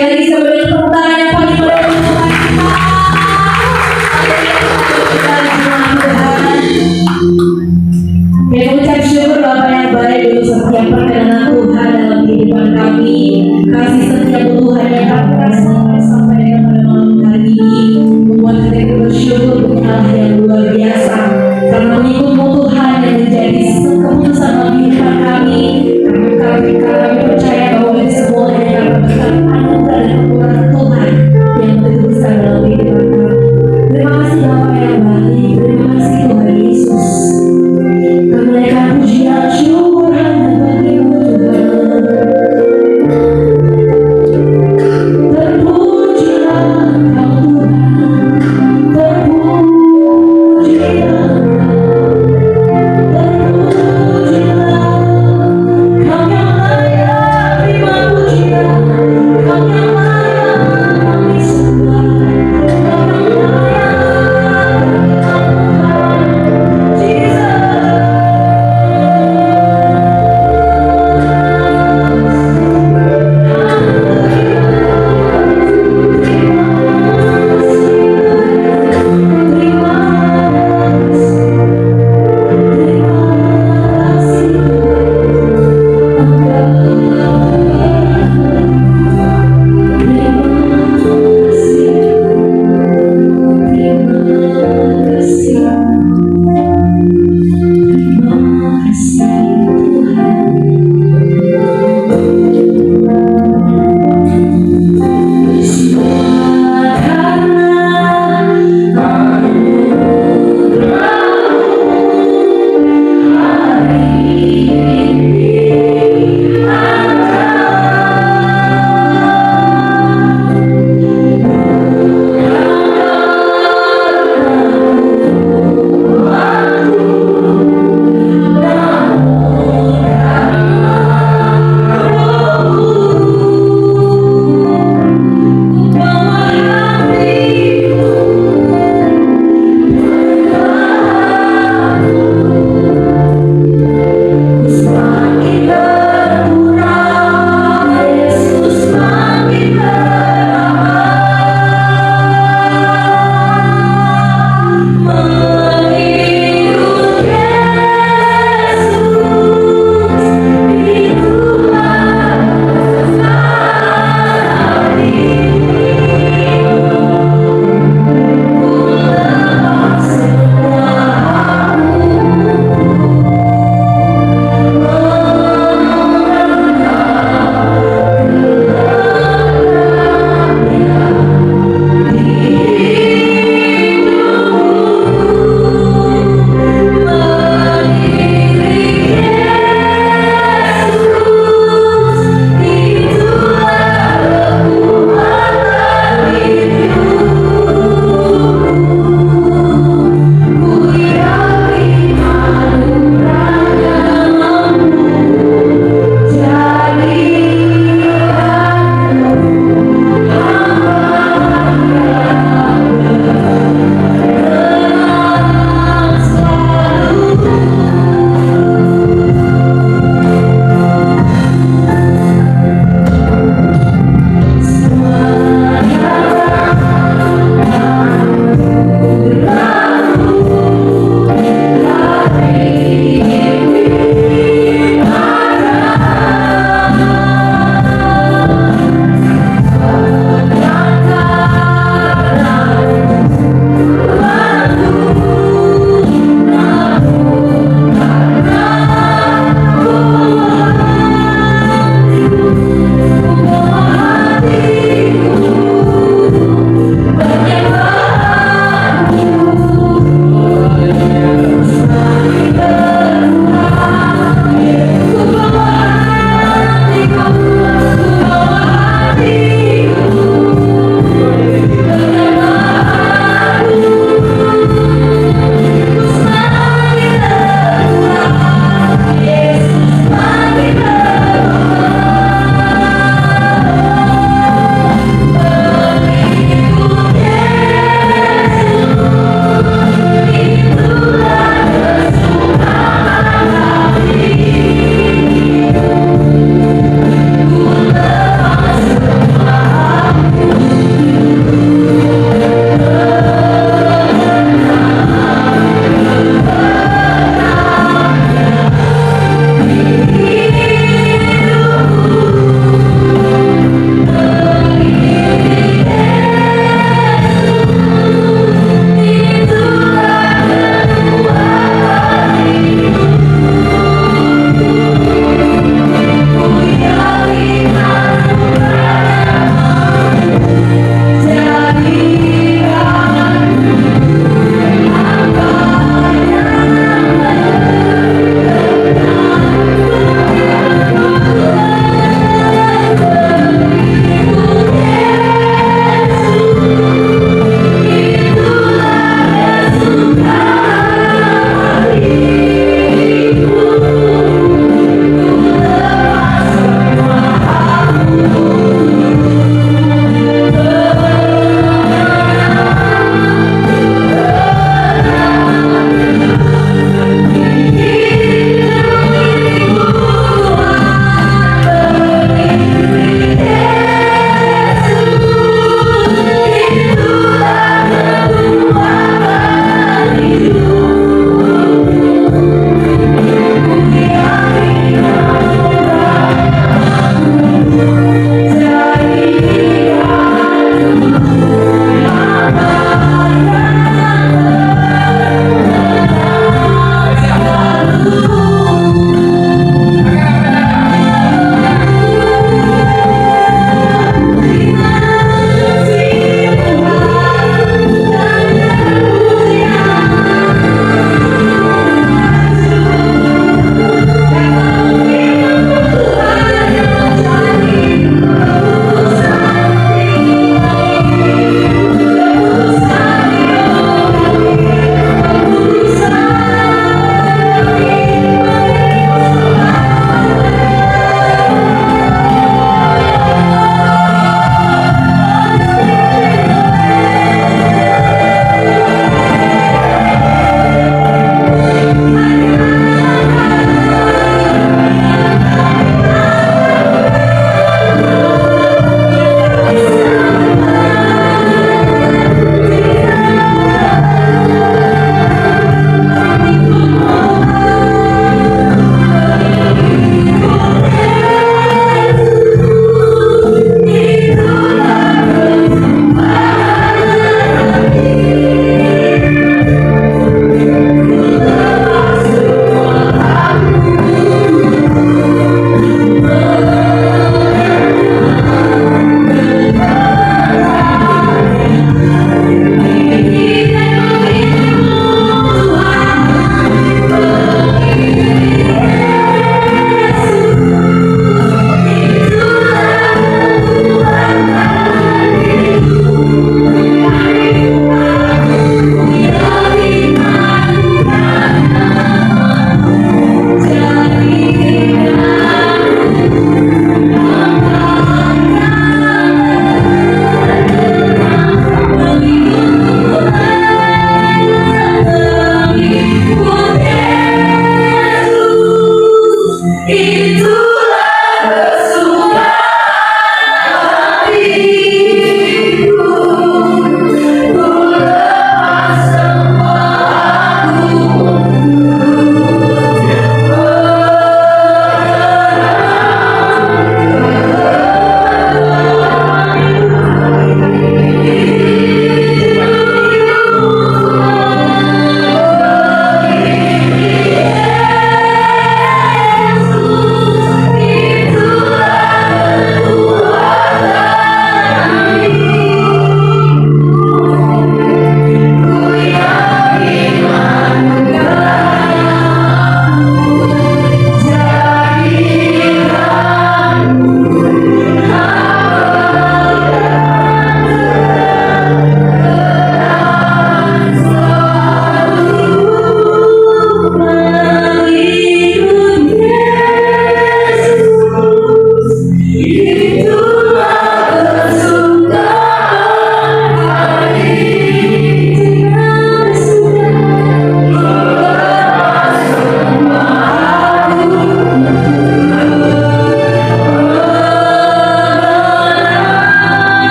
lagi saya berikan tepuk tangan yang paling meriah untuk Tuhan kita. Kita ucap syukur Bapa yang baik untuk setiap perkenan Tuhan dalam kehidupan kami. Kasih setiap Tuhan yang kami rasakan sampai dengan pada malam hari ini membuat hati kami bersyukur punya Allah yang luar biasa. Karena mengikut Tuhan yang menjadi keputusan dalam kehidupan kami. Kami percaya bahwa ini semua hanya berkat anugerah dan kemurahan Tuhan yang diteruskan dalam kehidupan kami. Terima kasih Bapa yang baik. Terima kasih Tuhan Yesus. Kami naikkan pujian syukur hanya bagi-Mu Tuhan. Terpujilah Engkau Tuhan. Terpujilah.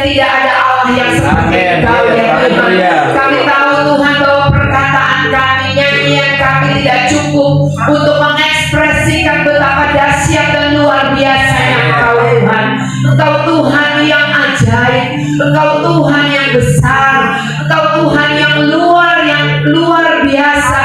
dan tidak ada Allah yang seperti Engkau ya Tuhan. Kami tahu Tuhan bahwa perkataan kami, nyanyian kami tidak cukup untuk mengekspresikan betapa dahsyat dan luar biasanya Engkau Tuhan. Engkau Tuhan yang ajaib, Engkau Tuhan yang besar, Engkau Tuhan yang luar biasa,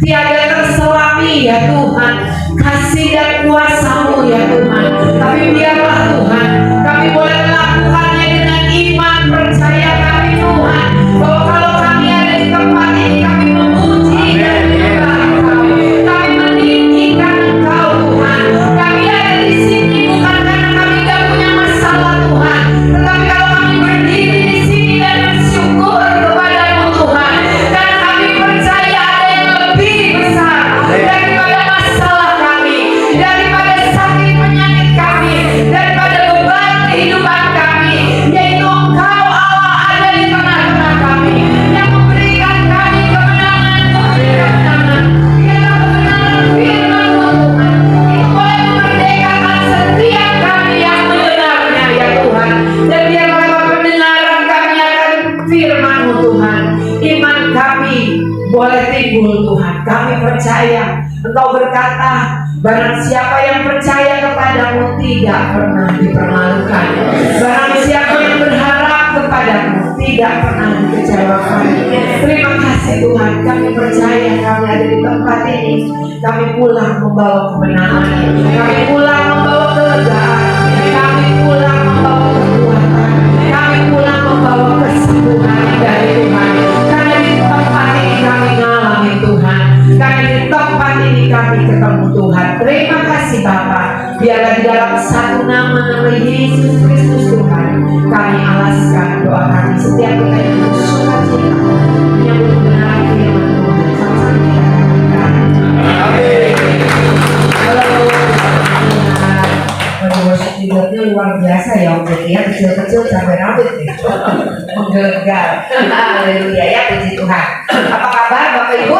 tiada terselami ya Tuhan, kasih dan kuasa-Mu ya Tuhan. Tapi biarlah Tuhan, kami boleh melakukannya dengan iman, percaya kami Tuhan, bahwa kalau kami ada di tempat ini, kami memuji dan menyembah Engkau, kami meninggikan Engkau Tuhan. Kami ada di sini bukan karena kami tidak punya masalah Tuhan, tetapi kalau kami berdiri di sini dan bersyukur kepada-Mu Tuhan, karena kami percaya ada yang lebih besar daripada masalah kami, daripada sakit penyakit kami, daripada beban kehidupan kami, yaitu Engkau Allah ada di tengah-tengah kami, yang memberikan kami kemenangan demi kemenangan. Biarlah kebenaran firman-Mu Tuhan itu boleh memerdekakan setiap kami yang mendengarnya ya Tuhan. Dan biarlah pendengaran kami akan firman-Mu Tuhan, iman kami boleh timbul Tuhan. Kami percaya Engkau berkata, barang siapa yang percaya kepadamu tidak pernah dipermalukan. Barang siapa yang berharap kepadamu tidak pernah dikecewakan. Terima kasih Tuhan, kami percaya kami ada di tempat ini. Kami pulang membawa kemenangan, kami pulang membawa kelegaan, kami pulang membawa kekuatan, kami pulang membawa kesembuhan dari Tuhan. Karena di tempat ini kami ngalami Tuhan, karena di tempat ini kami ketemu Tuhan. Terima kasih Bapa. Biarlah di dalam satu nama Yesus Kristus Tuhan, kami alaskan doa kami. Setiap kita yang bersukacita menyambut kebenaran firman Tuhan, sama-sama kita katakan amin. Halo. Worship leadernya luar biasa ya, ya kecil-kecil sampai rambut nih, menggelegar. Haleluya ya, puji Tuhan. Apa kabar Bapak Ibu?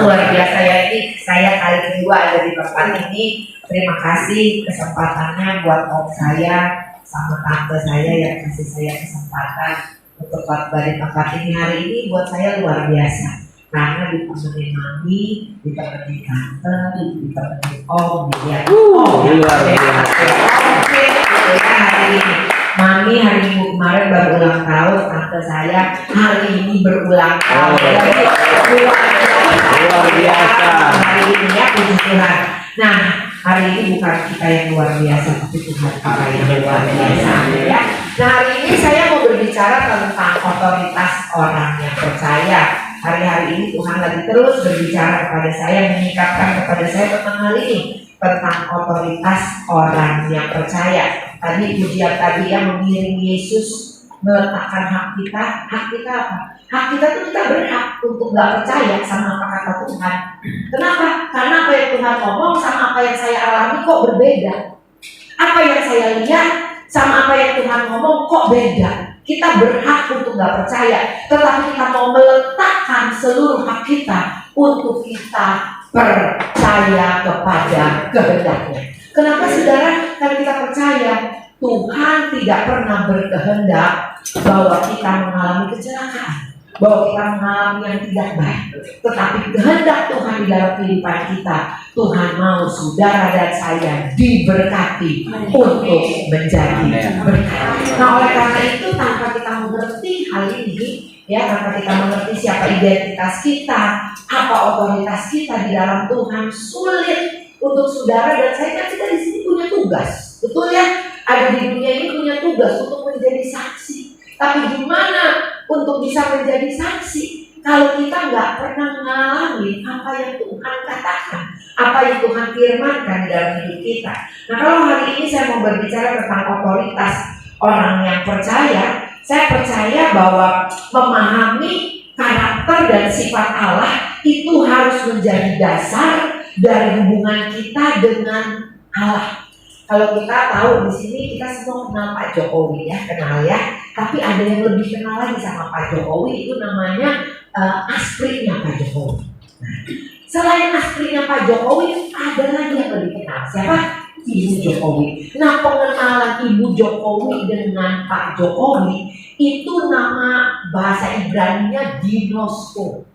Luar biasa ya, ini saya kali kedua ada di tempat ini. Terima kasih kesempatannya buat om saya sama tante saya yang kasih saya kesempatan untuk khotbah di tempat ini hari ini. Buat saya luar biasa karena ditemenin mami, ditemenin tante, ditemenin om, ya. Luar biasa. Hari ini mami hari minggu kemarin baru ulang tahun, tante saya hari ini berulang tahun. Luar biasa hari ini ya, puji Tuhan. Nah, hari ini bukan kita yang luar biasa, tapi Tuhan Allah yang luar biasa ya. Nah, hari ini saya mau berbicara tentang otoritas orang yang percaya. Hari-hari ini Tuhan lagi terus berbicara kepada saya, meningkatkan kepada saya tentang hal ini, tentang otoritas orang yang percaya. Tadi pujian tadi yang mengiring Yesus meletakkan hak kita apa? Hak kita tuh kita berhak untuk nggak percaya sama apa kata Tuhan. Kenapa? Karena apa yang Tuhan ngomong sama apa yang saya alami kok berbeda. Apa yang saya lihat sama apa yang Tuhan ngomong kok beda. Kita berhak untuk nggak percaya, tetapi kita mau meletakkan seluruh hak kita untuk kita percaya kepada kehendaknya. Kenapa saudara? Karena kita percaya Tuhan tidak pernah berkehendak bahwa kita mengalami kecelakaan, bahwa kita mengalami yang tidak baik, tetapi kehendak Tuhan di dalam kehidupan kita, Tuhan mau saudara dan saya diberkati untuk menjadi berkat. Nah, oleh karena itu tanpa kita mengerti hal ini, ya, tanpa kita mengerti siapa identitas kita, apa otoritas kita di dalam Tuhan, sulit untuk saudara dan saya. Kan kita di sini punya tugas, betul ya? Ada di dunia ini punya tugas untuk menjadi saksi. Tapi gimana untuk bisa menjadi saksi kalau kita nggak pernah mengalami apa yang Tuhan katakan, apa yang Tuhan firmankan di dalam hidup kita? Nah, kalau hari ini saya mau berbicara tentang otoritas orang yang percaya, saya percaya bahwa memahami karakter dan sifat Allah itu harus menjadi dasar dari hubungan kita dengan Allah. Kalau kita tahu di sini kita semua kenal Pak Jokowi ya, kenal ya. Tapi ada yang lebih kenal lagi sama Pak Jokowi, itu namanya asprinya Pak Jokowi. Nah, selain asprinya Pak Jokowi ada lagi yang lebih kenal. Siapa? Ibu Jokowi. Nah, pengenalan Ibu Jokowi dengan Pak Jokowi itu nama bahasa Ibrani-nya ginosko.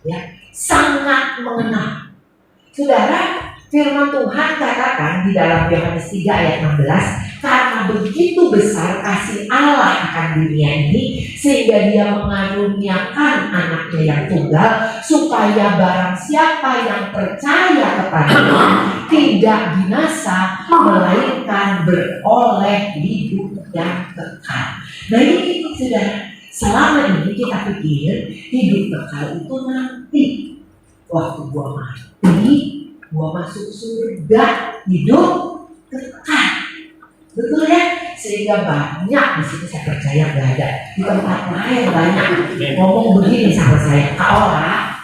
Ya, sangat mengenal. Saudara, firman Tuhan katakan di dalam Yohanes 3 ayat 16, karena begitu besar kasih Allah akan dunia ini, sehingga dia mengaruniakan anaknya yang tunggal, supaya barang siapa yang percaya kepadanya tidak binasa, melainkan beroleh hidup yang kekal. Nah ini saudara, selama ini kita pikir hidup kekal itu nanti waktu gua mati, gua masuk surga, hidup kekal. Betul ya? Sehingga banyak di sini saya percaya nggak ada. Di tempat lain banyak ngomong begini sama saya, Kak Ola,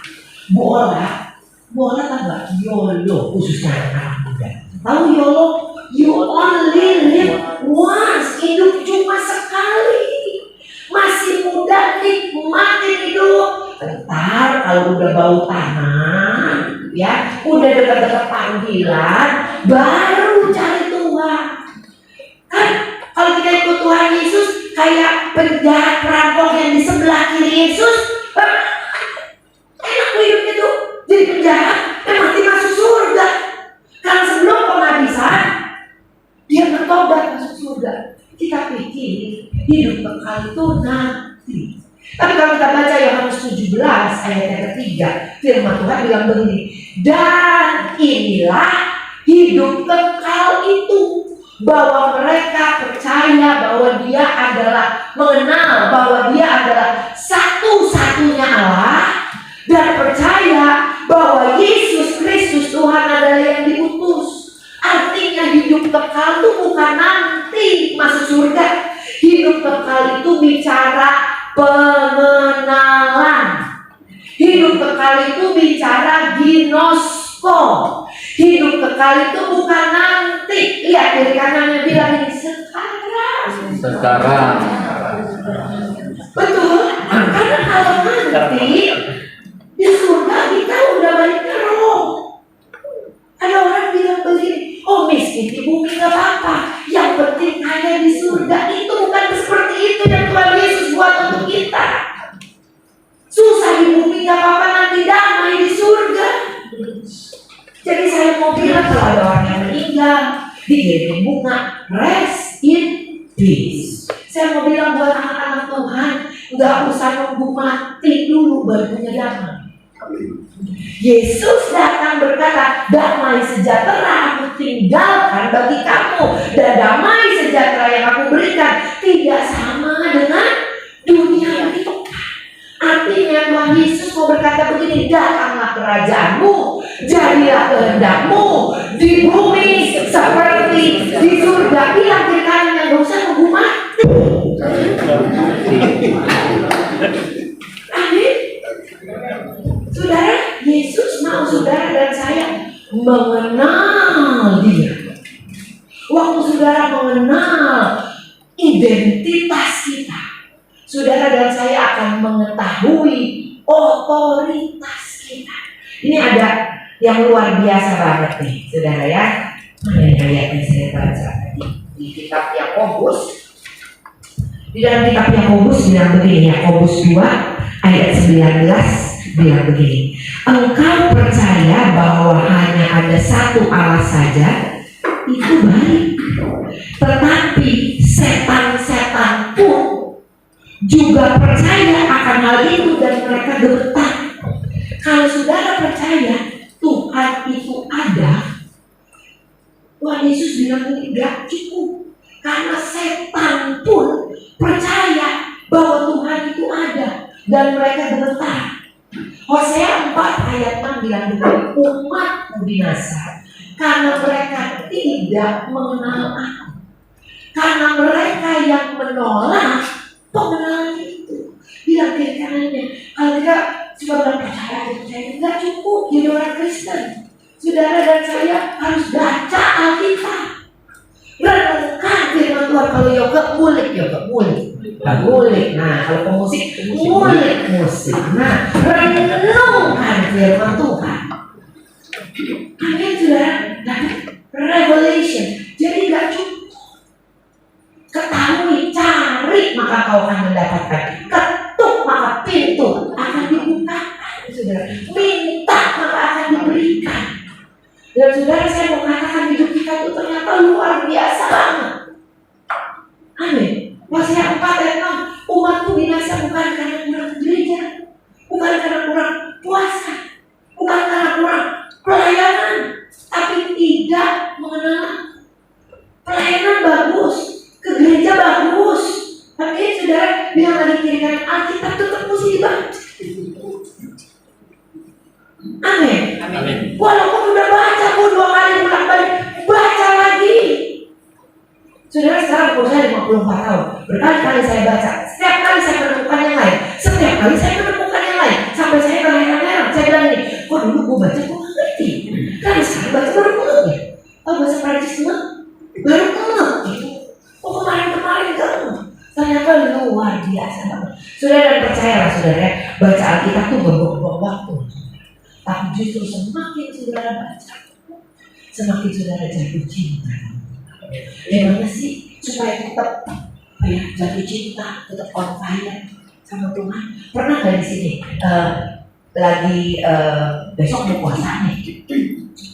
Bu Ola tahu nggak? YOLO, khususnya anak muda. Tahu YOLO? You only live once. Hidup cuma sekali. Masih muda, nikmatin hidup. Ntar kalau udah bau tanah, ya, udah dekat-dekat panggilan, baru cari Tuhan. Kan kalau kita ikut Tuhan Yesus kayak penjahat perampok yang di sebelah kiri Yesus, enak hidup itu jadi penjahat, mati masuk surga. Karena sebelum penghabisan dia bertobat masuk surga. Kita pikir hidup kekal itu nanti. Tapi kalau kita baca Yohanes 17 ayat yang ketiga, firman Tuhan bilang begini, dan inilah hidup kekal itu, bahwa mereka percaya bahwa dia adalah, mengenal bahwa dia adalah satu-satunya Allah, dan percaya bahwa Yesus Kristus Tuhan adalah yang diutus. Artinya hidup kekal itu bukan nanti masuk surga. Hidup kekal itu bicara pengenalan. Hidup kekal itu bicara ginosko. Hidup kekal itu bukan nanti. Lihat kiri kanannya bilang ini sekarang. Betul. Karena kalau nanti di surga kita udah balik ke roh. Ada orang bilang begini, oh miskin di bumi gak apa-apa, yang penting kaya di surga. Itu bukan seperti itu yang Tuhan Yesus buat untuk kita. Susah di bumi gak apa-apa, nanti damai di surga. Jadi saya mau bilang kalau ada orang yang meninggal, dikirim bunga, rest in peace. Saya mau bilang buat anak-anak Tuhan, gak usah nunggu mati dulu baru punya damai. Yesus datang berkata, damai sejahtera aku tinggalkan bagi kamu, dan damai sejahtera yang aku berikan tidak sama dengan dunia ini. Artinya Tuhan Yesus mau berkata begini, datanglah kerajaanmu, jadilah kehendakmu di bumi seperti di surga. Bilang kiri kanan yang gak usah nunggu mati. Amin. Saudara, Yesus mau saudara dan saya mengenal dia. Waktu saudara mengenal identitas kita, saudara dan saya akan mengetahui otoritas kita. Ini ada yang luar biasa banget nih, saudara ya. Mana ayatnya saya baca tadi di kitab Yakobus. Di dalam kitab Yakobus bilang begini, Yakobus 2 ayat 19 bilang begini, engkau percaya bahwa hanya ada satu Allah saja, itu baik. Tetapi setan-setan pun juga percaya akan hal itu dan mereka gemetar. Kalau saudara percaya Tuhan itu ada, Tuhan Yesus bilang ini gak cukup. Karena setan pun percaya bahwa Tuhan itu ada dan mereka gemetar. Hosea 4 ayat 6 bilang begini, umatku binasa karena mereka tidak mengenal aku. Karena mereka yang menolak pengenalan itu. Bilang kiri kanannya, kalau tidak cuma percaya tidak cukup jadi orang Kristen. Saudara dan saya harus baca Alkitab, renungkan firman Tuhan. Kalau yoga ngulik. Nah kalau pemusik ngulik musik. Nah renungkan firman Tuhan. Amin saudara. revelation. Jadi gak cukup. Ketahui, cari, maka kau akan mendapatkan. Ketuk, maka pintu akan dibukakan. Saudara, minta, maka akan diberikan. Dan saudara, saya mau katakan hidup kita itu ternyata luar biasa banget. Amin. Wasiat 4 ayat 6, umatku binasa bukan karena kurang gereja, bukan karena kurang puasa, bukan karena kurang pelayanan, tapi tidak mengenal. Pelayanan bagus, ke gereja bagus, tapi saudara bilang lagi kiri kanan, Alkitab tetap mesti dibaca. Amin. Amin. Walaupun udah baca pun 2 kali bolak-balik, baca lagi. Saudara, sekarang umur saya 54 tahun. Berkali-kali saya baca. Setiap kali saya menemukan yang lain. Setiap kali saya menemukan yang lain. Sampai saya terheran-heran. Saya bilang ini, kok dulu gue baca gue gak ngerti. Kan sekarang baca baru ngerti. Oh, bahasa Prancis nggak? Baru ngerti. Oh, kemarin-kemarin gak ngerti. Ternyata luar biasa banget. Saudara, dan percayalah saudara, baca Alkitab itu berbuang waktu. Tapi justru semakin saudara baca, semakin saudara jatuh cinta. Gimana sih supaya tetap jatuh cinta, tetap on fire sama Tuhan? Pernah nggak di sini lagi besok mau puasa nih?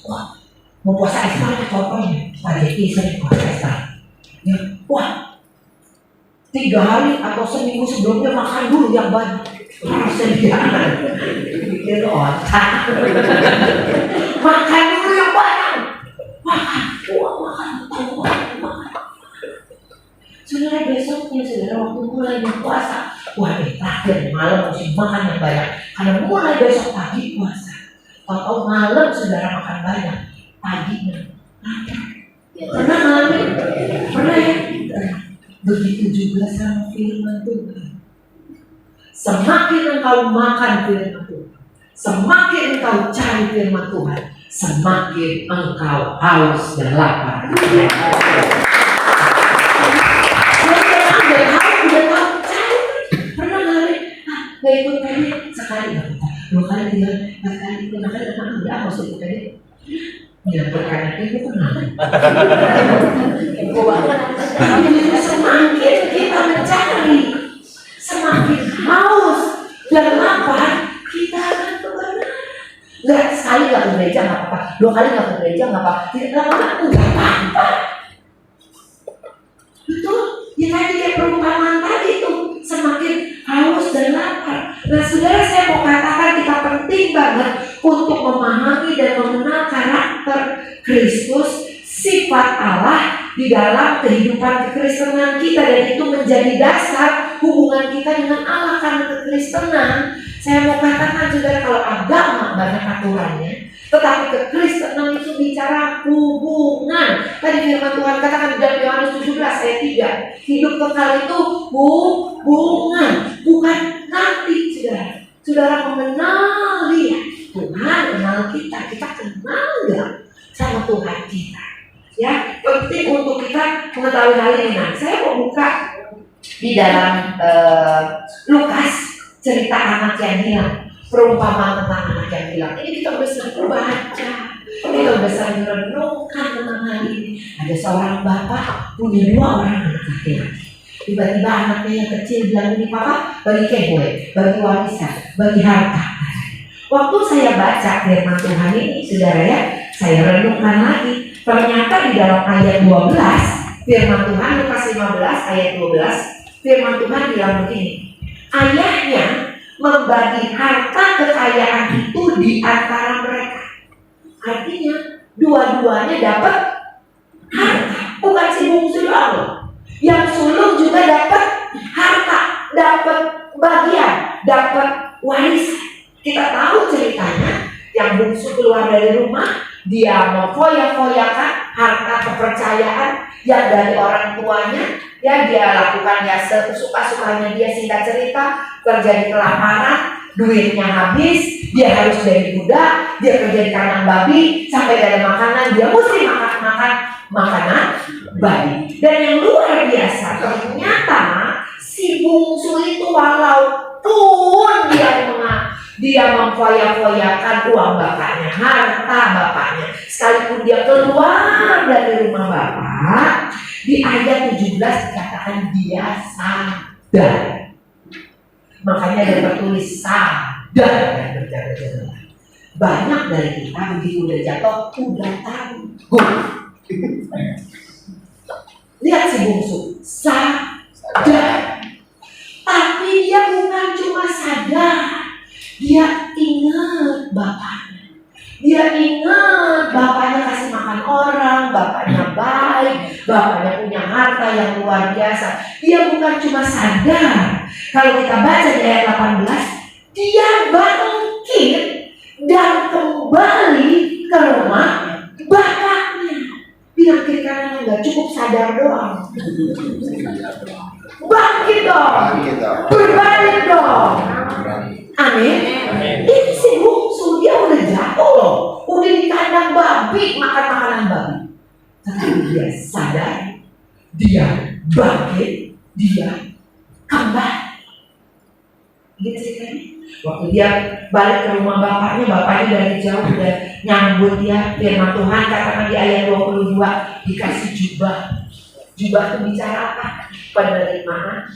Wah, mau puasa Esta contohnya, Pak Jeki sering puasa Esta. Ya, wah, 3 hari atau seminggu sebelumnya makan dulu yang banyak. Sediaan, pikir otak. Makan dulu yang banyak. Makan. Saudara, besoknya saudara waktu mulai berpuasa, wah terakhir malam mesti makan yang banyak. Karena mulai besok pagi puasa, kalau malam saudara makan banyak, paginya lapar. Pernah ngalamin? Pernah ya? Begitu juga sama firman Tuhan. Semakin engkau makan firman Tuhan, semakin engkau cari firman Tuhan, semakin engkau haus dan lapar. Pernah nggak ikut tadi sekali nggak kita, 2 kali 3 kali 5 kali 6 kali apa sih ikut tadi? Ya berkali itu pernah. Semakin kita mencari, semakin haus dan lapar, kita akan kebenaran. Nggak sekali nggak ke gereja nggak apa-apa, 2 kali nggak ke gereja nggak apa-apa, tidak lama-lama nggak apa-apa. Betul, ya tadi kayak perumpamaan tadi itu semakin haus dan lapar. Nah saudara, saya mau katakan kita penting banget untuk memahami dan mengenal karakter Kristus, sifat Allah di dalam kehidupan kekristenan kita, dan itu menjadi dasar hubungan kita dengan Allah. Karena kekristenan, saya mau katakan saudara, kalau agama banyak aturannya, tetapi kekristenan itu bicara hubungan. Tadi firman Tuhan katakan di dalam Yohanes 17 ayat 3, hidup kekal itu hubungan, bukan nanti saudara. Saudara mengenal Dia, Tuhan kenal kita, kita kenal nggak sama Tuhan kita? Ya, penting untuk kita mengetahui hal ini. Nah, saya mau buka di dalam Lukas, cerita anak yang hilang, perumpamaan tentang anak yang hilang. Ini kita udah sering baca, kita udah sering renungkan tentang hal ini. Ada seorang bapak punya 2 orang anak laki-laki. Tiba-tiba anaknya yang kecil bilang, ini papa bagi kebue, bagi warisan, bagi harta. Waktu saya baca firman Tuhan ini, saudara ya, saya renungkan lagi. Ternyata di dalam ayat 12, firman Tuhan, Lukas 15 ayat 12, firman Tuhan bilang begini, ayahnya membagi harta kekayaan itu di antara mereka. Artinya dua-duanya dapat harta, bukan si bungsu doang. Yang sulung juga dapat harta, dapat bagian, dapat warisan. Kita tahu ceritanya, yang bungsu keluar dari rumah, dia memfoya-foyakan harta kepercayaan yang dari orang tuanya, ya dia lakukan ya sesuka-sukanya dia. Singkat cerita, terjadi kelaparan, duitnya habis, dia harus jadi budak, dia kerja di kandang babi, sampai gak ada makanan, dia mesti makan makanan babi. Dan yang luar biasa, ternyata si bungsu itu walaupun dia memfoya-foyakan uang bapaknya, harta bapaknya, Sekalipun dia keluar dari rumah Bapak, di ayat 17 dikatakan dia sadar. Makanya ada tertulis sadar dan berjaga-jaga. Banyak dari kita begitu udah jatuh, udah tangguh. Lihat si bungsu, sadar. Tapi dia bukan cuma sadar, dia ingat bapaknya. Dia ingat bapaknya kasih makan orang, bapaknya baik, bapaknya punya harta yang luar biasa. Dia bukan cuma sadar. Kalau kita baca di ayat 18, dia bangkit dan kembali ke rumah bapaknya. Bilang kiri kanannya nggak cukup sadar doang. Bangkit dong, berbalik dong. Amin. Ini si bungsu dia udah jatuh loh, udah di kandang babi makan makanan babi. Tetapi dia sadar, dia bangkit, dia kembali. Gitu ceritanya. Waktu dia balik ke rumah bapaknya dari jauh udah nyambut dia. Firman Tuhan katakan di ayat 22 dikasih jubah. Jubah itu bicara apa? Penerimaan,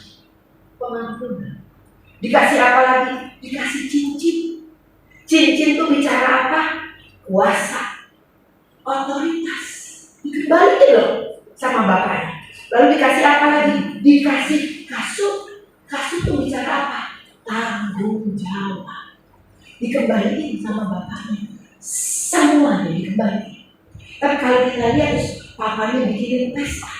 pengampunan. Dikasih apa lagi? Dikasih cincin. Cincin itu bicara apa? Kuasa, otoritas. Dikembalikan loh sama bapaknya. Lalu dikasih apa lagi? Dikasih kasut. Kasut itu bicara apa? Tanggung jawab. Dikembalikan sama bapaknya. Semuanya dikembalikan. Tapi kalau kita lihat papanya bikinin pesta.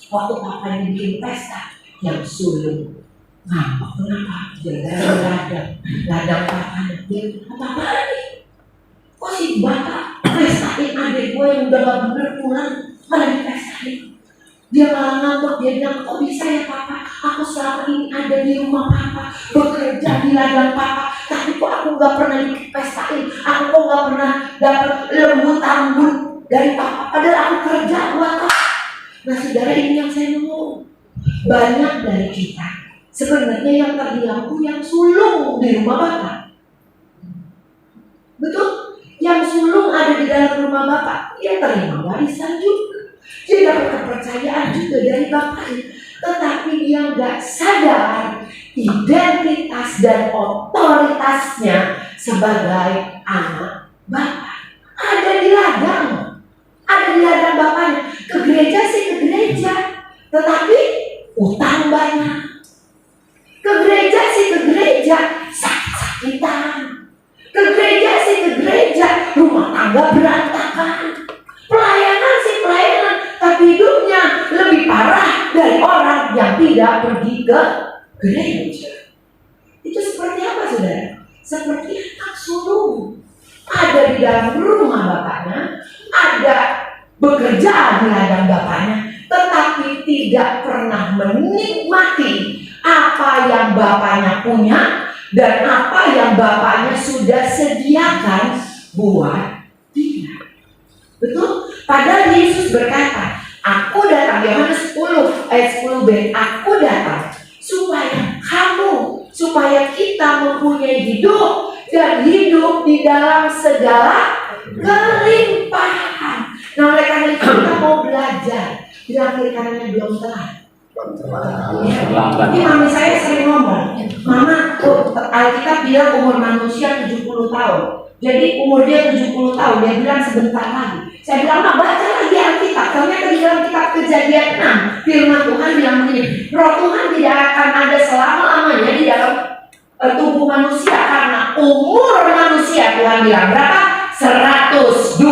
Waktu papanya bikin pesta, yang sulung ngambek. Kenapa? Gara-gara ladang papanya. Dia apa-apaan nih? Kok si bapak pestain adik gue yang udah gak bener pulang malah dipestain? Dia malah ngambek. Dia bilang, kok bisa ya papa? Aku selama ini ada di rumah papa, bekerja di ladang papa, tapi kok aku gak pernah dipestain? Aku kok gak pernah dapat lembut tambun dari papa, padahal aku kerja buat papa. Nah saudara, ini yang saya ngomong. Banyak dari kita sebenarnya yang terbilang yang sulung di rumah bapak. Betul? Yang sulung ada di dalam rumah bapak, dia terima warisan juga, dia dapat kepercayaan juga dari bapaknya. Tetapi dia nggak sadar identitas dan otoritasnya sebagai anak bapak. Ada di ladang bapaknya. Ke gereja sih ke gereja, tetapi utang banyak. Ke gereja sih ke gereja, sakit-sakitan. Ke gereja sih ke gereja, rumah tangga berantakan. Pelayanan sih pelayanan, tapi hidupnya lebih parah dari orang yang tidak pergi ke gereja. Itu seperti apa saudara? Seperti anak sulung. Ada di dalam rumah bapaknya, ada bekerja di ladang bapaknya, tetapi tidak pernah menikmati apa yang bapaknya punya dan apa yang bapaknya sudah sediakan buat dia. Betul? Padahal Yesus berkata, aku datang, Yohanes 10 ayat 10b, aku datang supaya kita mempunyai hidup dan hidup di dalam segala kelimpahan. Nah, oleh karena itu kita mau belajar. Bilang kiri kanannya belum telat. Ini mami saya sering ngomong, Mama, Alkitab bilang umur manusia 70 tahun. Jadi umur dia 70 tahun, dia bilang sebentar lagi. Saya bilang, Mak, baca lagi Alkitab. Ternyata di dalam kitab Kejadian 6, firman Tuhan bilang begini, Roh Tuhan tidak akan ada selama-lamanya di dalam tubuh manusia, karena umur manusia Tuhan bilang berapa? 120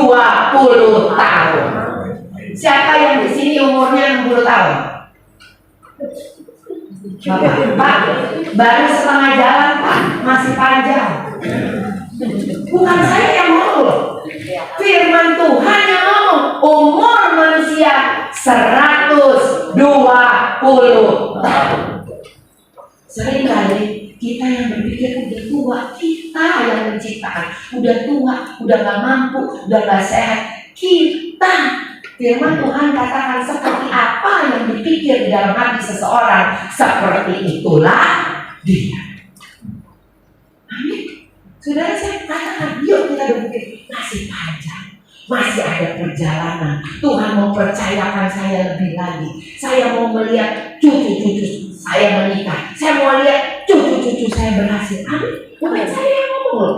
tahun. Siapa yang di sini umurnya 60 tahun? Pak, baru setengah jalan Pak, masih panjang. Bukan saya yang ngomong, firman Tuhan yang ngomong. Umur manusia 120 tahun. Seringkali kita yang berpikir udah tua, kita yang menciptakan, udah tua, udah gak mampu, udah gak sehat. Kita, firman Tuhan katakan seperti apa yang dipikir di dalam hati seseorang, seperti itulah dia. Amin. Saudara, saya katakan, yuk kita berpikir masih panjang. Masih ada perjalanan. Tuhan mau percayakan saya lebih lagi. Saya mau melihat cucu-cucu saya menikah. Saya mau lihat cucu-cucu saya berhasil. Amin. Bukan saya yang ngomong loh.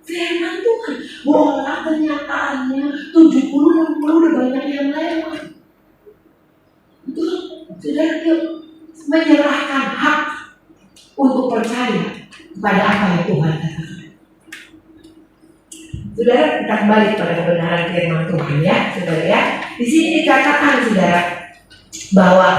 Firman Tuhan. Bola kenyataannya 70-60 udah banyak yang lewat. Itu sudah yuk menyerahkan hak untuk percaya pada apa yang Tuhan katakan. Saudara, kita kembali pada kebenaran firman Tuhan ya, saudara ya. Di sini dikatakan saudara bahwa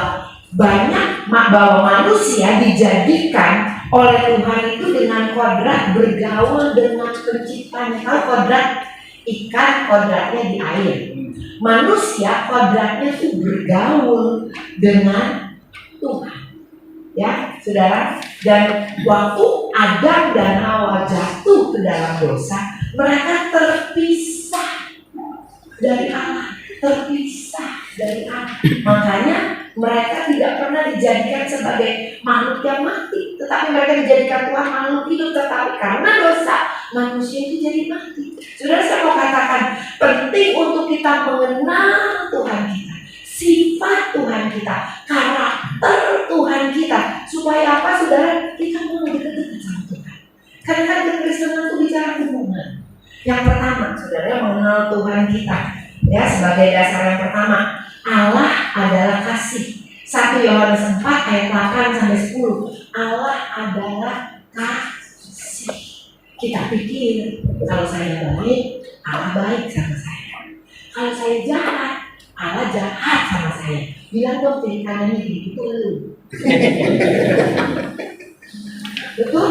manusia dijadikan oleh Tuhan itu dengan kodrat bergaul dengan penciptanya. Tahu kodrat ikan, kodratnya di air. Manusia kodratnya itu bergaul dengan Tuhan. Ya, saudara. Dan waktu Adam dan Hawa jatuh ke dalam dosa, mereka terpisah dari Allah, terpisah dari Allah. Makanya mereka tidak pernah dijadikan sebagai makhluk yang mati, tetapi mereka dijadikan Tuhan makhluk hidup. Tetapi karena dosa, manusia itu jadi mati. Saudara, saya mau katakan, penting untuk kita mengenal Tuhan kita, sifat Tuhan kita, karakter Tuhan kita, supaya apa, saudara? Kita mau dekat-dekat sama Tuhan. Karena kan kekristenan itu bicara hubungan. Yang pertama, saudara, mengenal Tuhan kita, ya, sebagai dasar yang pertama, Allah adalah kasih. 1 Yohanes 4 ayat 8 sampai 10. Allah adalah kasih. Kita pikir kalau saya baik, Allah baik sama saya. Kalau saya jahat, Allah jahat sama saya. Bilang dong kiri kanannya gitu lu. Betul?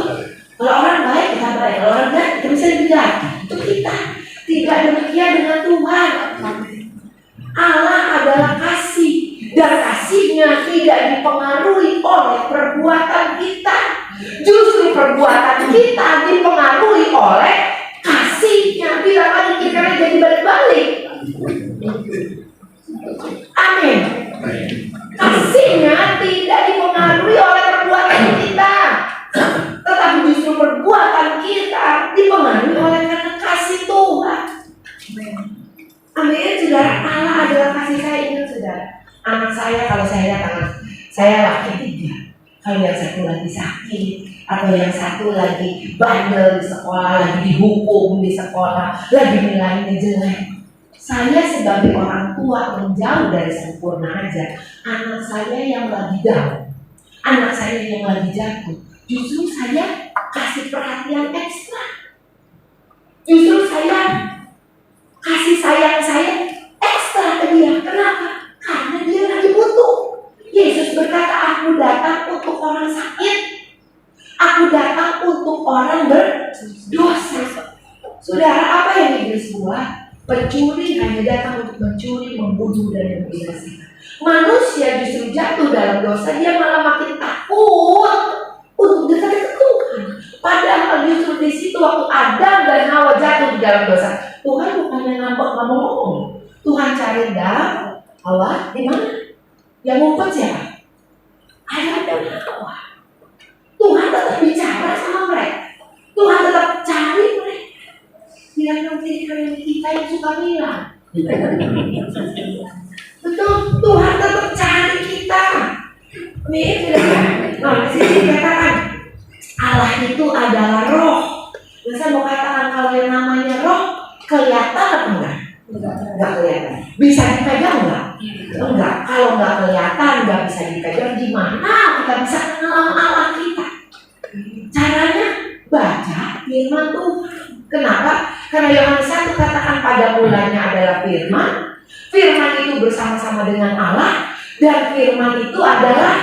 Kalau orang baik kita baik, kalau orang jahat kita bisa jahat. Itu kita. Tidak demikian dengan Tuhan. Allah adalah kasih, dan kasihnya tidak dipengaruhi oleh perbuatan kita. Justru perbuatan kita dipengaruhi oleh kasihnya. Bila lagi kita jadi balik-balik. Amin. Kasihnya tidak dipengaruhi oleh perbuatan kita, tetapi justru perbuatan kita dipengaruhi oleh karena kasih Tuhan. Amin, saudara. Allah adalah kasih. Saya ingat, saudara, anak saya, kalau saya lihat anak saya laki 3, kalau yang satu lagi sakit, atau yang satu lagi bandel di sekolah, lagi dihukum di sekolah, lagi nilainya jelek, saya sebagai orang tua menjauh dari sempurna aja. Anak saya yang lagi down, anak saya yang lagi jatuh, justru saya kasih perhatian ekstra. Justru saya kasih sayang saya ekstra ke dia. Kenapa? Karena dia lagi butuh. Yesus berkata, aku datang untuk orang sakit, aku datang untuk orang berdosa. Saudara, apa yang iblis buat? Pencuri hanya datang untuk mencuri, membunuh, dan membinasakan. Manusia justru jatuh dalam dosa, dia malah makin takut untuk dekat ke Tuhan. Padahal justru di situ waktu Adam dan Hawa jatuh di dalam dosa, Tuhan bukannya ngomong. Tuhan cari Adam, Hawa di mana? Yang ngumpet siapa? Adam dan Hawa. Tuhan tetap bicara sama mereka. Tuhan tetap cari mereka. Bilang nanti kalian kita yang suka bilang. Betul, Tuhan tetap cari kita. Nah, di sini dikatakan Allah itu adalah roh. Dan saya mau katakan, kalau yang namanya roh kelihatan atau enggak? Enggak kelihatan. Bisa dipegang enggak? Enggak. Kalau enggak kelihatan, enggak bisa dipegang, gimana kita bisa kenal Allah kita? Caranya baca firman Tuhan. Kenapa? Karena Yohanes 1 katakan pada mulanya adalah firman. Firman itu bersama-sama dengan Allah, dan firman itu adalah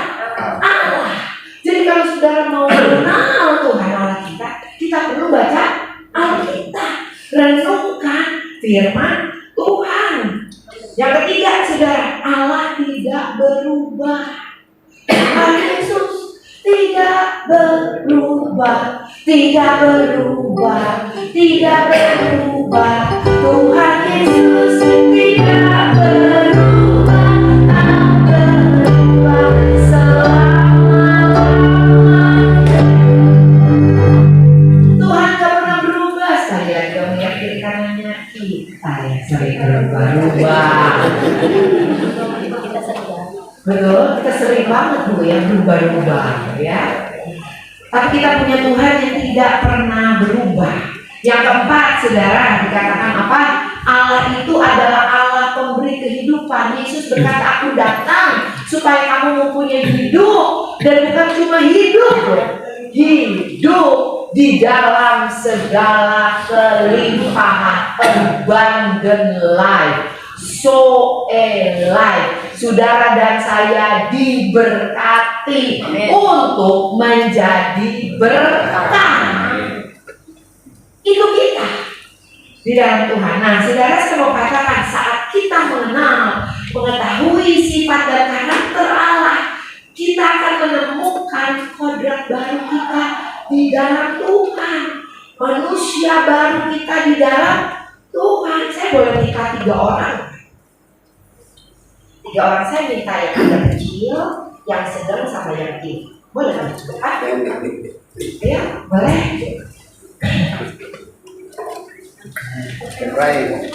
Allah. Jadi kalau saudara mau mengenal Tuhan Allah kita perlu baca Alkitab, renungkan firman Tuhan. Yang ketiga, saudara, Allah tidak berubah. Tuhan Yesus tidak berubah, tidak berubah, tidak berubah. Tuhan Yesus tidak berubah, tak berubah selama-lamanya. Tuhan tak pernah berubah. Sekali lagi dong, ya, kiri kanannya kita, ya, sorry. loh yang berubah-ubah ya. Tapi kita punya Tuhan yang tidak pernah berubah. Yang keempat, saudara, dikatakan apa? Allah itu adalah Allah pemberi kehidupan. Yesus berkata, aku datang supaya kamu mempunyai hidup. Dan bukan cuma hidup, hidup di dalam segala kelimpahan, abundant life, so alive. Saudara dan saya diberkati untuk menjadi berkat. Itu kita di dalam Tuhan. Nah, saudara, saya mau katakan, saat kita mengetahui sifat dan karakter Allah, kita akan menemukan kodrat baru kita di dalam Tuhan, manusia baru kita di dalam Tuhan. Saya boleh nikah 3 orang. 3 orang saya minta yang agak kecil, yang sedang, sama yang tinggi. Boleh kan? Ya, boleh. Right.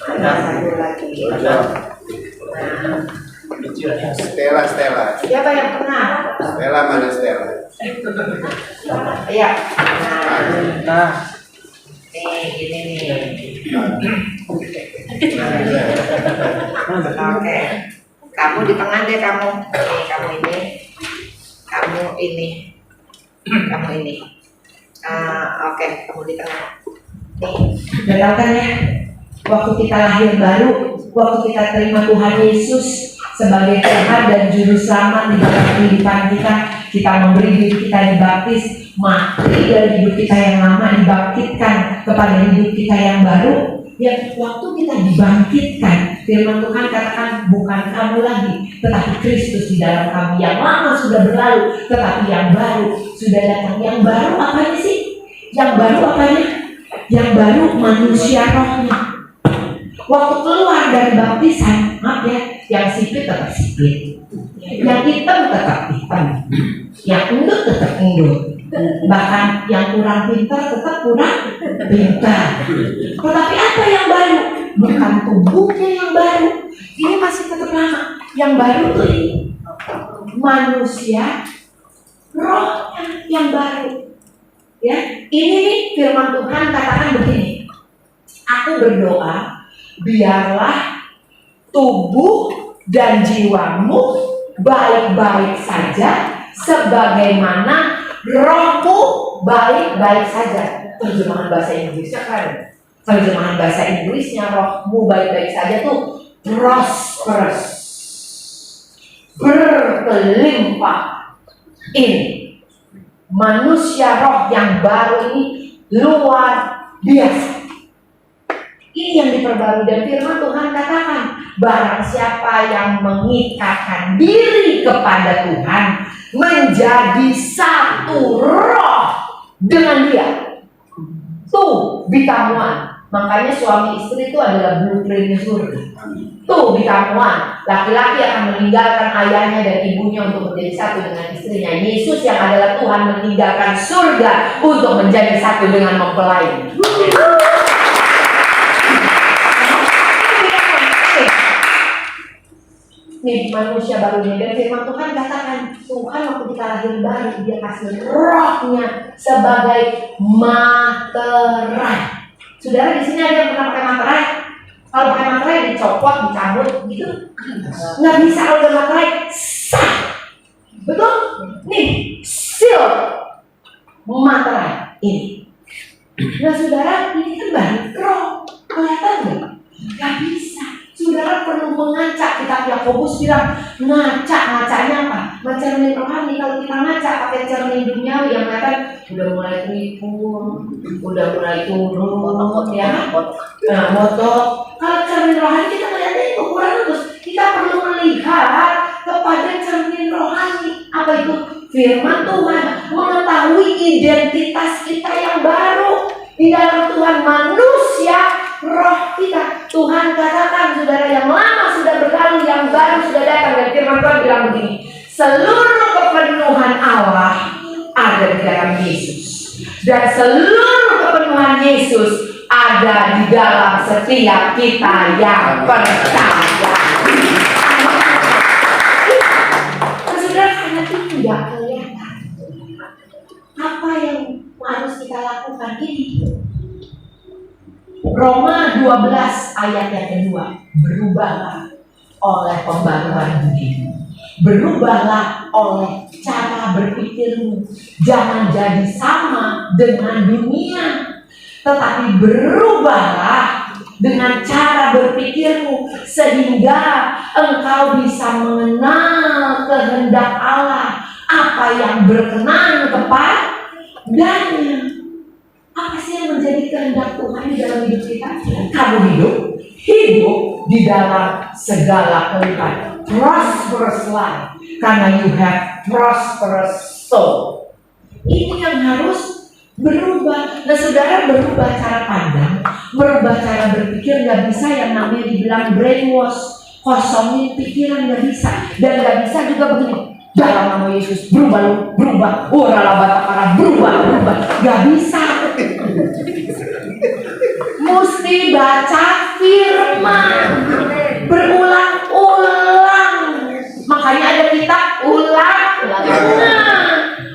Ada satu lagi. Stella. Siapa yang pernah? Stella mana Stella? Iya. Nah, Ini nih. Oke. Kamu di tengah deh kamu. Kamu ini. Oke, kamu di tengah. Nih, udah tahu kan ya? Waktu kita lahir baru, waktu kita terima Tuhan Yesus sebagai Tuhan dan Juru Selamat di dalam kehidupan kita memberi diri kita dibaptis, mati dari hidup kita yang lama dibangkitkan kepada hidup kita yang baru. Ya, waktu kita dibangkitkan, firman Tuhan katakan bukan kamu lagi, tetapi Kristus di dalam kamu. Yang lama sudah berlalu, tetapi yang baru sudah datang. Yang baru apanya sih? Yang baru apanya? Yang baru manusia rohnya. Waktu keluar dari baptisan, maaf ya, yang sipit tetap sipit, yang hitam tetap hitam, yang endut tetap endut, bahkan yang kurang pintar tetap kurang pintar. Tetapi apa yang baru? Bukan tubuhnya yang baru, ini masih tetap lama. Yang baru tuh manusia rohnya yang baru. Ya, ini nih firman Tuhan katakan begini. Aku berdoa, biarlah tubuh dan jiwamu baik-baik saja, sebagaimana rohmu baik-baik saja. Terjemahan bahasa Inggrisnya kan? Terjemahan bahasa Inggrisnya rohmu baik-baik saja tuh prosperous, berkelimpah. Ini manusia roh yang baru ini luar biasa. Ini yang diperbarui, dan firman Tuhan katakan, barang siapa yang mengikatkan diri kepada Tuhan menjadi satu roh dengan dia. Tuh bitamuan. Makanya suami istri itu adalah blueprintnya surga. Tuh bitamuan. Laki-laki akan meninggalkan ayahnya dan ibunya untuk menjadi satu dengan istrinya. Yesus yang adalah Tuhan meninggalkan surga untuk menjadi satu dengan mempelai. Nih manusia barunya, dan firman Tuhan katakan Tuhan waktu kita lahir baru dia kasih rohnya sebagai materai. Saudara di sini ada yang pernah pakai materai? Kalau pakai materai dicopot, dicabut gitu, nggak bisa. Kalau udah materai sah, betul? Nih seal materai ini. Nah saudara, ini kan balik roh, kelihatan nggak? Nggak bisa. Saudara perlu mengacak. Kitab Yakobus bilang ngacaknya apa? Mencermin rohani. Kalau kita ngacak pakai cermin duniawi yang kelihatan udah mulai keriput, udah mulai turun, ya, motor. Kalau cermin rohani kita melihatnya itu kurang terus. Kita perlu melihat kepada cermin rohani. Apa itu? Firman Tuhan, mengetahui identitas kita yang baru di dalam Tuhan, manusia roh kita. Tuhan katakan saudara, yang lama sudah berlalu, yang baru sudah datang. Dan firman Tuhan bilang begini, seluruh kepenuhan Allah ada di dalam Yesus, dan seluruh kepenuhan Yesus ada di dalam setiap kita yang percaya. itu nggak kelihatan. Apa yang harus kita lakukan ini? Roma 12 ayat yang kedua, berubahlah oleh pembaruan budimu, berubahlah oleh cara berpikirmu, jangan jadi sama dengan dunia, tetapi berubahlah dengan cara berpikirmu sehingga engkau bisa mengenal kehendak Allah, apa yang berkenan kepadanya. Apa sih yang menjadi kehendak Tuhan di dalam hidup kita? Kamu hidup di dalam segala kelimpahan, prosperous life, karena you have prosperous soul. Ini yang harus berubah. Nah, saudara, berubah cara pandang, berubah cara berpikir nggak bisa yang namanya dibilang brainwash, kosongin pikiran nggak bisa, dan nggak bisa juga begini. Dalam nama Yesus berubah, berubah, nggak bisa. Mesti baca firman berulang-ulang. Makanya ada kitab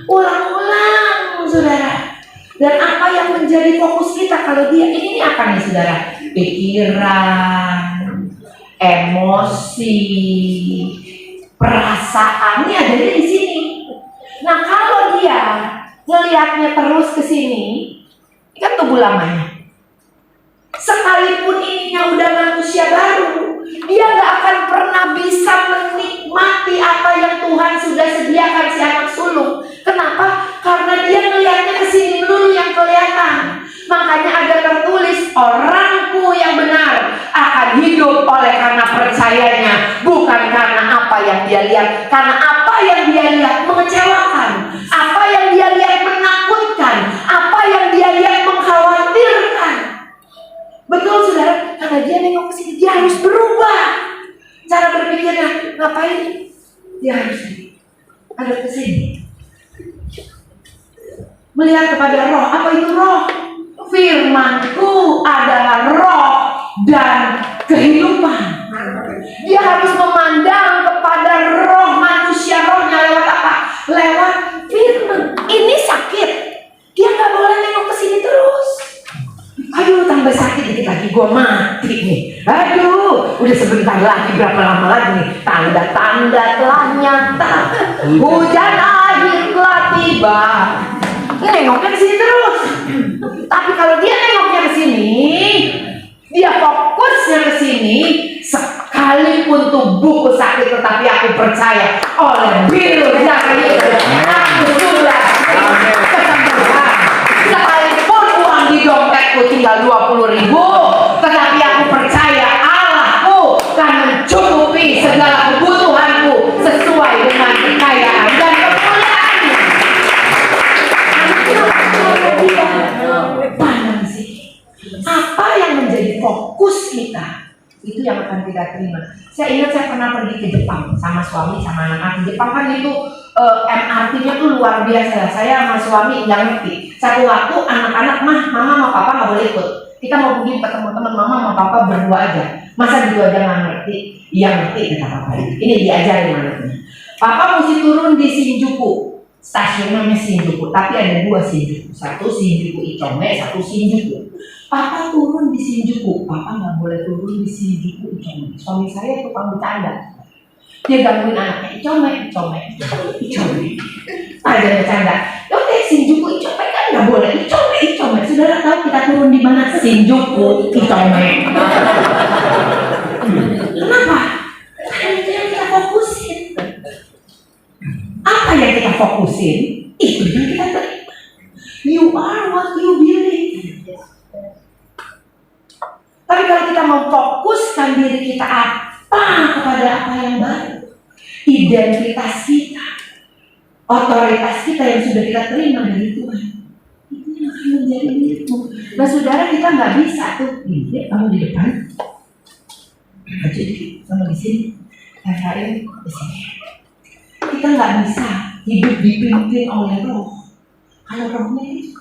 ulang-ulang, saudara. Dan apa yang menjadi fokus kita kalau dia ini apa nih, saudara? Pikiran, emosi, perasaan, ini ada di sini. Nah, kalau dia ngelihatnya terus ke sini, ini kan tubuh lamanya. Sekalipun ininya udah manusia baru, dia gak akan pernah bisa menikmati apa yang Tuhan sudah sediakan si anak sulung. Kenapa? Karena dia ngelihatnya ke sini dulu yang kelihatan. Makanya ada tertulis, orangku yang benar akan hidup oleh karena percayanya, bukan karena apa yang dia lihat. Karena apa yang dia lihat mengecewakan, apa yang dia lihat menakutkan, apa yang dia lihat mengkhawatirkan. Betul, saudara, karena dia nengok ke sini, dia harus berubah cara berpikirnya. Ngapain? Dia harus ada ke sini, melihat kepada roh. Apa itu roh? Firmanku adalah roh dan kehidupan. Dia harus memandang kepada roh manusia. Rohnya lewat apa? Lewat firman. Ini sakit, dia gak boleh nengok ke sini terus. Aduh, tambah sakit dikit lagi, gue mati nih. Aduh, udah sebentar lagi, berapa lama lagi nih? Tanda-tanda telah nyata, hujan akhir telah tiba. Nengoknya ke sini terus. Tapi kalau dia nengoknya ke sini, dia fokusnya ke sini, sekalipun tubuhku sakit, tetapi aku percaya oleh birnya aku sudah kesembuhan. Sekalipun uang di dompetku tinggal 20.000, tetapi aku percaya Allahku akan mencukupi segala kebutuhanku sesuai dengan kekayaan dan kemuliaan. Pandang sih, apa yang menjadi fokus kita, itu yang akan kita terima. Saya ingat saya pernah pergi ke Jepang sama suami sama anak-anak. Jepang kan itu MRT-nya tuh luar biasa. Saya sama suami nggak ngerti. Satu waktu anak-anak, mama sama papa nggak boleh ikut. Kita mau pergi ketemu teman, mama sama papa berdua aja. Masa berdua aja nggak ngerti? Iya ngerti kata papa. Ini diajarin anaknya. Papa mesti turun di Shinjuku. Stasiun namanya Shinjuku, tapi ada dua Shinjuku. Satu Shinjuku Ichome, satu Shinjuku. Papa turun di Shinjuku, papa nggak boleh turun di Shinjuku Ichome. Suami saya tukang bercanda. Dia gangguin anaknya, Ichome. Ada bercanda. Oke, Shinjuku Ichome kan nggak boleh. Ichome. Saudara tahu kita turun di mana? Shinjuku Ichome. Kenapa? Karena itu yang kita fokusin. Apa yang kita fokusin, itu yang kita terima. You are what you believe. Tapi kalau kita memfokuskan diri kita kepada apa yang baru, identitas kita, otoritas kita yang sudah kita terima dari Tuhan, itu yang akan menjadi milikmu. Nah, saudara, kita nggak bisa tuh, kamu di depan, jadi kamu di sini, Rafael di sini. Kita nggak bisa hidup dipimpin oleh roh. Kalau rohnya itu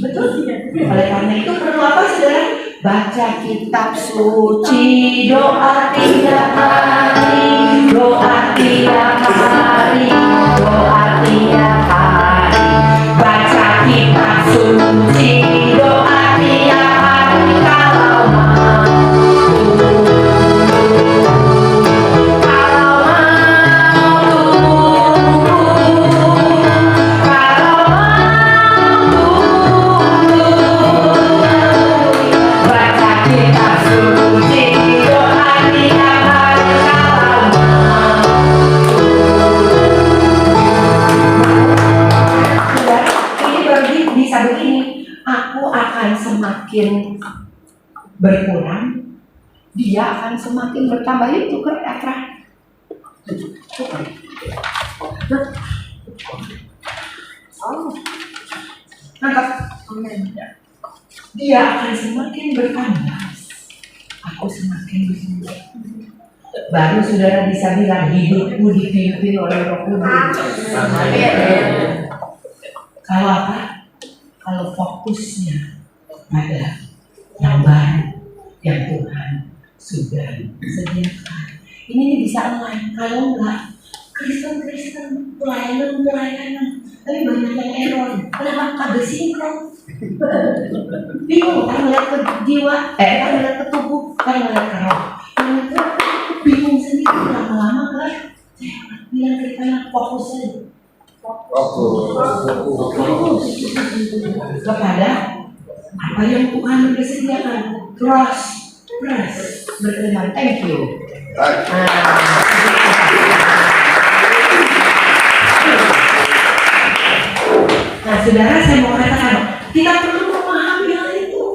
betul tidak? Oleh karena itu perlu apa, saudara? Baca kitab suci, doa tiap hari, berkurang, dia akan semakin bertambah. Yuk tuker Efra. Oh, nangkap. Dia akan semakin bertambah. Aku semakin bertambah. Baru saudara bisa bilang hidupku dipimpin oleh Roh Kudus. Amin. Kalau apa? Kalau fokusnya pada yang baru yang Tuhan sudah sediakan. Ini bisa online. Kalau enggak, Kristen pelayanan, tapi banyak yang error. Kenapa kagak sinkron? Bingung kan melihat ke jiwa, kan melihat ke tubuh, kan melihat ke roh. Bingung sendiri lama-lama kan? Saya bilang kita fokus aja. Fokus kepada apa yang Tuhan sudah sediakan. Trust, berterima. Thank you. Nah, saudara, saya mau katakan, kita perlu memahami hal itu.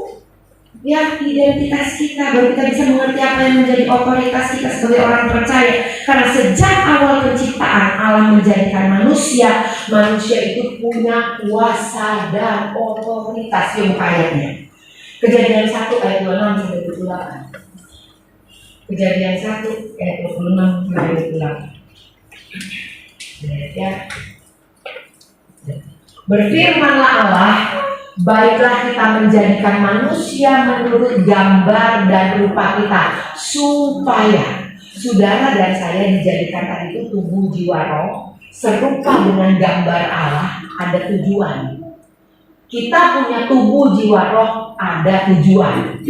Ya, identitas kita, baru kita bisa mengerti apa yang menjadi otoritas kita sebagai orang percaya. Karena sejak awal penciptaan, Allah menjadikan manusia itu punya kuasa dan otoritas. Yang ayatnya Kejadian 1 ayat 26 sampai 28. Kejadian 1 ayat 26 sampai 28. Ya. Berfirmanlah Allah, baiklah kita menjadikan manusia menurut gambar dan rupa kita, supaya saudara dan saya dijadikan tadi itu tubuh jiwa roh serupa dengan gambar Allah. Ada tujuan. Kita punya tubuh jiwa roh, ada tujuan.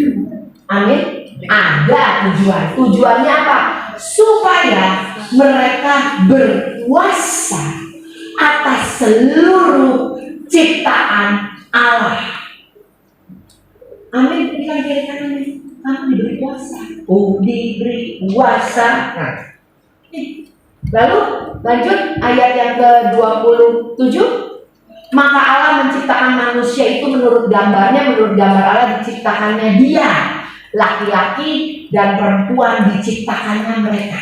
Amin. Ada tujuan. Tujuannya apa? Supaya mereka berkuasa atas seluruh ciptaan Allah. Amin. Bilang kiri kanan nih. Kamu diberi kuasa. Oh, diberi kuasa. Nah. Lalu lanjut ayat yang ke-27. Maka Allah menciptakan manusia itu menurut gambarnya, menurut gambar Allah diciptakannya dia. Laki-laki dan perempuan diciptakannya mereka.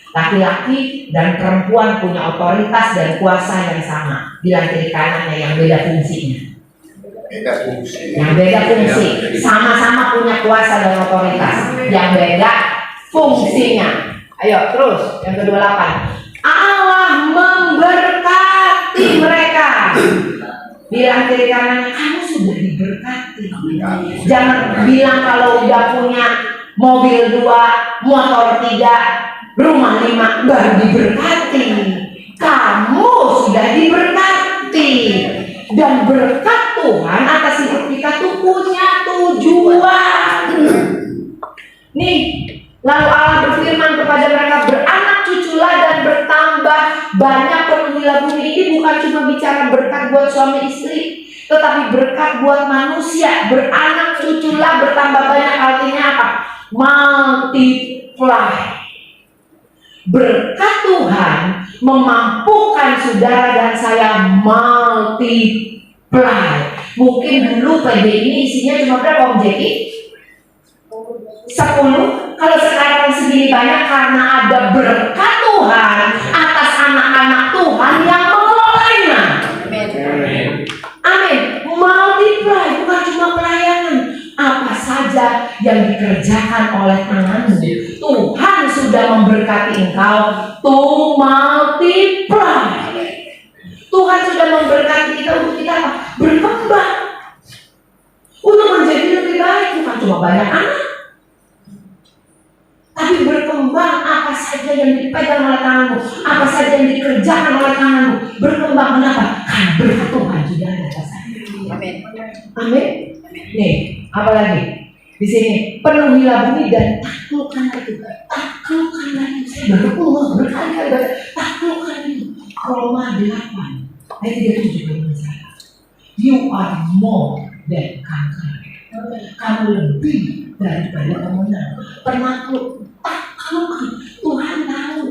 Laki-laki dan perempuan punya otoritas dan kuasa yang sama. Bilang kiri kanannya yang beda fungsinya. Yang beda fungsi. Sama-sama punya kuasa dan otoritas. Yang beda fungsinya. Ayo terus yang ke-28. Allah memberkati mereka. Bilang kiri kanannya, kamu sudah diberkati. Jangan bilang kalau udah punya mobil 2, motor 3, rumah 5 baru diberkati. Kamu sudah diberkati. Dan berkat Tuhan atas hidup kita tuh punya tujuan. Nih, lalu Allah berfirman kepada mereka, beranak cuculah dan bertambah banyak, penuhilah bumi. Ini bukan cuma bicara berkat buat suami istri, tetapi berkat buat manusia. Beranak cuculah, bertambah banyak, artinya apa? Multiply. Berkat Tuhan memampukan saudara dan saya multiply. Mungkin dulu PD ini isinya cuma berapa Om Jeki? 10. Kalau sekarang segini banyak karena ada berkat Tuhan atas anak-anak Tuhan yang mengelolanya. Amin. Multiply, bukan cuma pelayanan. Apa saja yang dikerjakan oleh tanganmu, Tuhan sudah memberkati engkau to multiply. Tuhan sudah memberkati kita untuk kita berkembang, untuk menjadi lebih baik. Bukan cuma banyak anak, tapi berkembang. Apa saja yang dipegang oleh tanganmu, apa saja yang dikerjakan oleh tanganmu, berkembang. Kenapa? Karena berkat Tuhan sudah ada atas saya. Amin. Amin. Nih, apa lagi? Di sini penuhilah bumi dan taklukkanlah itu. Taklukkanlah itu. Saya baru ngomong berkali-kali. Taklukkan itu. Roma 8 ayat 37 dengan saya. You are more than conqueror. Kamu lebih daripada pemenang. Penakluk. Taklukkan. Tuhan tahu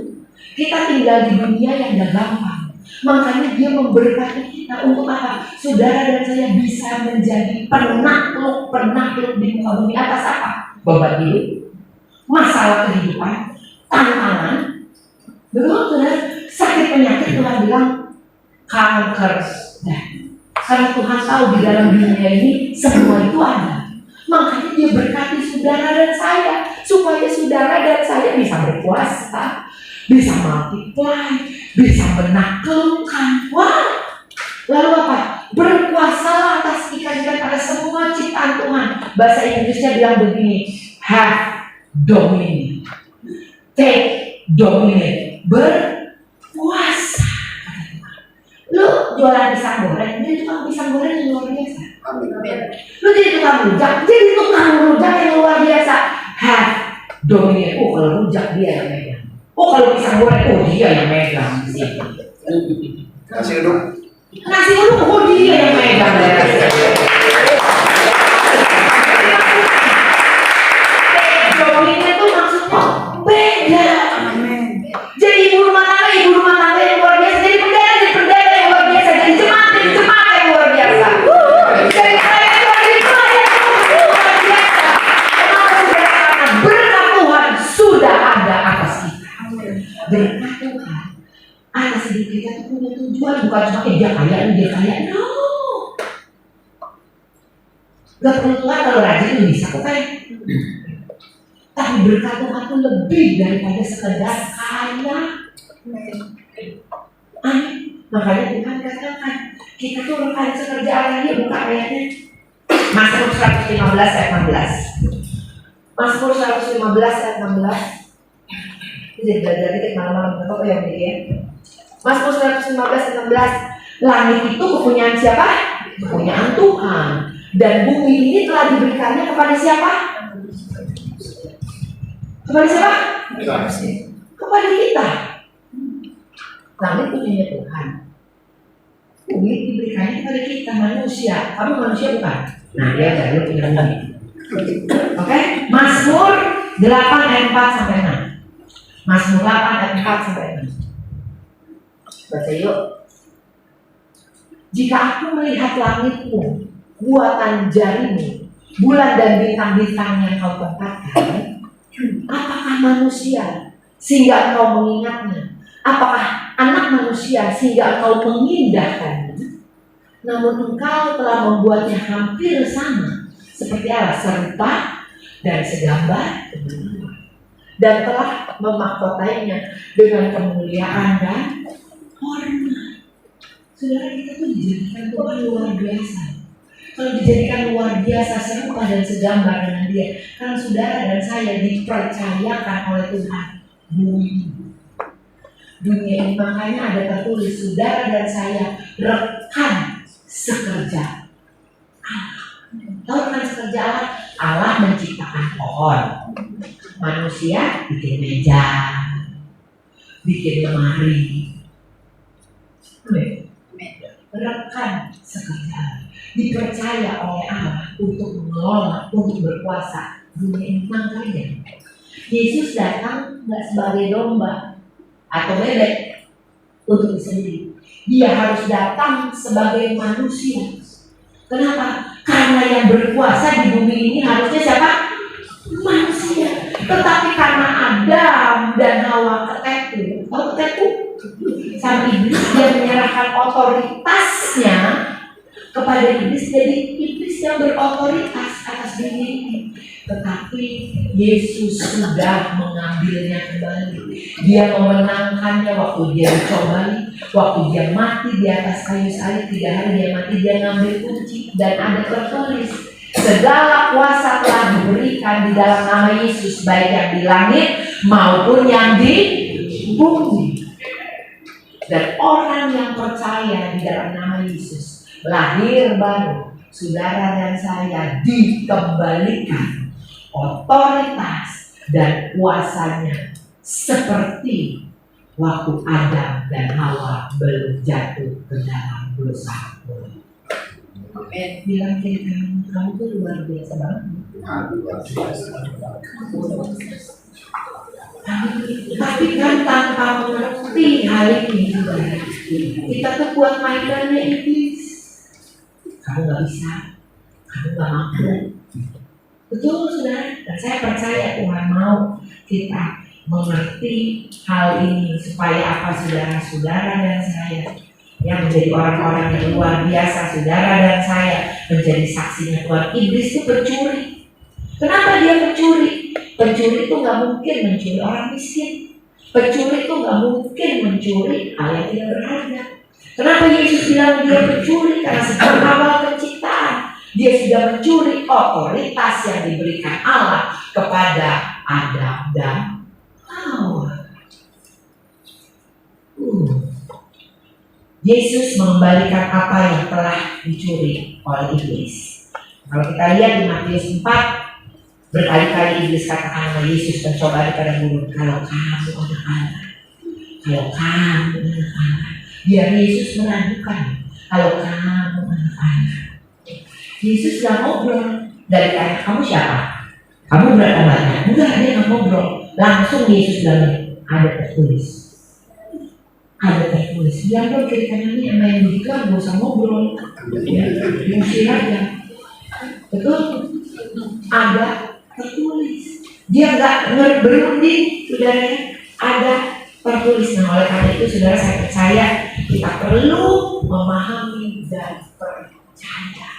kita tinggal di dunia yang gak gampang. Makanya dia memberkati kita untuk apa? Saudara dan saya bisa menjadi penakluk di muka bumi atas apa? Beban hidup, masalah kehidupan, tantangan. Betul saudara? Sakit penyakit Tuhan bilang kanker. Nah, karena Tuhan tahu di dalam dunia ini semua itu ada. Makanya dia berkati saudara dan saya supaya saudara dan saya bisa berkuasa, bisa multiply, bisa menaklukkan. Wah, lalu apa? Berkuasalah atas ikan-ikan pada semua ciptaan Tuhan. Bahasa Inggrisnya bilang begini, have dominion, take dominion, berkuasa. Lu jualan pisang goreng, jadi tukang pisang goreng yang luar biasa. Lu jadi tukang rujak, yang luar biasa. Have dominion. Oh, kalau rujak dia yang megang. Oh, kalau pisang goreng, oh dia yang megang. Kasih dulu. Nasi uduk, oh dia yang megang. Dominion itu maksudnya beda. Jadi ibu rumah tangga yang luar biasa. Jadi pendeta yang luar biasa. Jadi jemaat yang luar biasa. Jadi pelayan Tuhan yang luar biasa. Kenapa saudara? Karena berkat Tuhan sudah ada atas kita. Berkat Tuhan atas hidup kita itu punya tujuan, bukan cuma dia kaya. No. Gak perlu Tuhan kalau rajin lu bisa kok kan. Tapi berkat Tuhan itu lebih daripada sekedar kaya. Amin. Makanya Tuhan katakan kita tuh rekan sekerja Allah. Buka ayatnya Mazmur 115 ayat 16. Mazmur 115 ayat 16. Jadi belajar dikit malam-malam apa yang ini ya. Mazmur 115 ayat 16. Langit itu kepunyaan siapa? Kepunyaan Tuhan. Dan bumi ini telah diberikannya kepada siapa? Kepada siapa? Kepada kita. Langit punya Tuhan. Bumi diberikannya kepada kita manusia. Kamu manusia bukan? Nah dia jadi punya bumi. Oke? Mazmur 8 ayat 4 sampai 6. Mazmur 8 ayat 4 sampai 6. Baca yuk. Jika aku melihat langitmu, buatan jarimu, bulan dan bintang-bintang yang kau tempatkan, apakah manusia sehingga engkau mengingatnya? Apakah anak manusia sehingga engkau mengindahkannya? Namun engkau telah membuatnya hampir sama seperti Allah, serupa dan segambar dan telah memahkotainya dengan kemuliaan dan hormat. Saudara, kita tuh dijadikan Tuhan luar biasa. Kalau dijadikan luar biasa, serupa dan segambar dengan dia, karena saudara dan saya dipercayakan oleh Tuhan bumi ini. Dunia ini, makanya ada tertulis saudara dan saya rekan sekerja Allah. Tahu rekan sekerja Allah? Allah menciptakan pohon, manusia bikin meja, bikin lemari. Rekan sekerja Allah, dipercaya oleh Allah untuk mengelola, untuk berkuasa dunia ini. Makanya Yesus datang nggak sebagai domba atau bebek untuk sendiri. Dia harus datang sebagai manusia. Kenapa? Karena yang berkuasa di bumi ini harusnya siapa? Manusia. Tetapi karena Adam dan Hawa ketepu, sang iblis, dia menyerahkan otoritasnya kepada iblis. Jadi iblis yang berotoritas atas dunia ini. Tetapi Yesus sudah mengambilnya kembali. Dia memenangkannya waktu dia dicobai, waktu dia mati di atas kayu salib 3 hari dia mati, dia ngambil kunci dan ada tertulis segala kuasa telah diberikan di dalam nama Yesus, baik yang di langit maupun yang di bumi. Dan orang yang percaya di dalam nama Yesus lahir baru. Saudara dan saya dikembalikan otoritas dan kuasanya seperti waktu Adam dan Hawa belum jatuh ke dalam dosa. Amin. Bilang kamu tuh luar biasa banget. Tapi kan tanpa mengerti hal ini, Kita tuh kuat mainannya iblis. Kamu nggak bisa, kamu nggak mampu. Betul saudara, dan saya percaya Tuhan mau kita mengerti hal ini supaya apa saudara-saudara dan saya yang menjadi orang-orang yang luar biasa, saudara dan saya menjadi saksinya Tuhan. Iblis itu pencuri. Kenapa dia pencuri? Pencuri itu nggak mungkin mencuri orang miskin. Pencuri itu nggak mungkin mencuri hal yang tidak berharga. Kenapa Yesus bilang dia pencuri? Karena sejak awal penciptaan dia sudah mencuri otoritas yang diberikan Allah kepada Adam dan Hawa. Yesus mengembalikan apa yang telah dicuri oleh iblis. Kalau kita lihat di Matius 4, berkali-kali iblis katakan sama Yesus mencoba pada mulut, kalau kamu anak Allah, kalau kamu anak Allah. Biar Yesus meragukan, kalau kamu anak Allah. Yesus gak ngobrol dari tanya, kamu siapa? Kamu berat anaknya? Enggak, dia gak ngobrol. Langsung Yesus bilang, ada tertulis. Ada tertulis. Biar dong kiri kanannya sama yang begitu gak usah ngobrol. Diusir aja. Betul? Ada tertulis. Dia gak berunding, saudara. Ada tertulis. Nah, oleh karena itu saudara, saya percaya kita perlu memahami dan percaya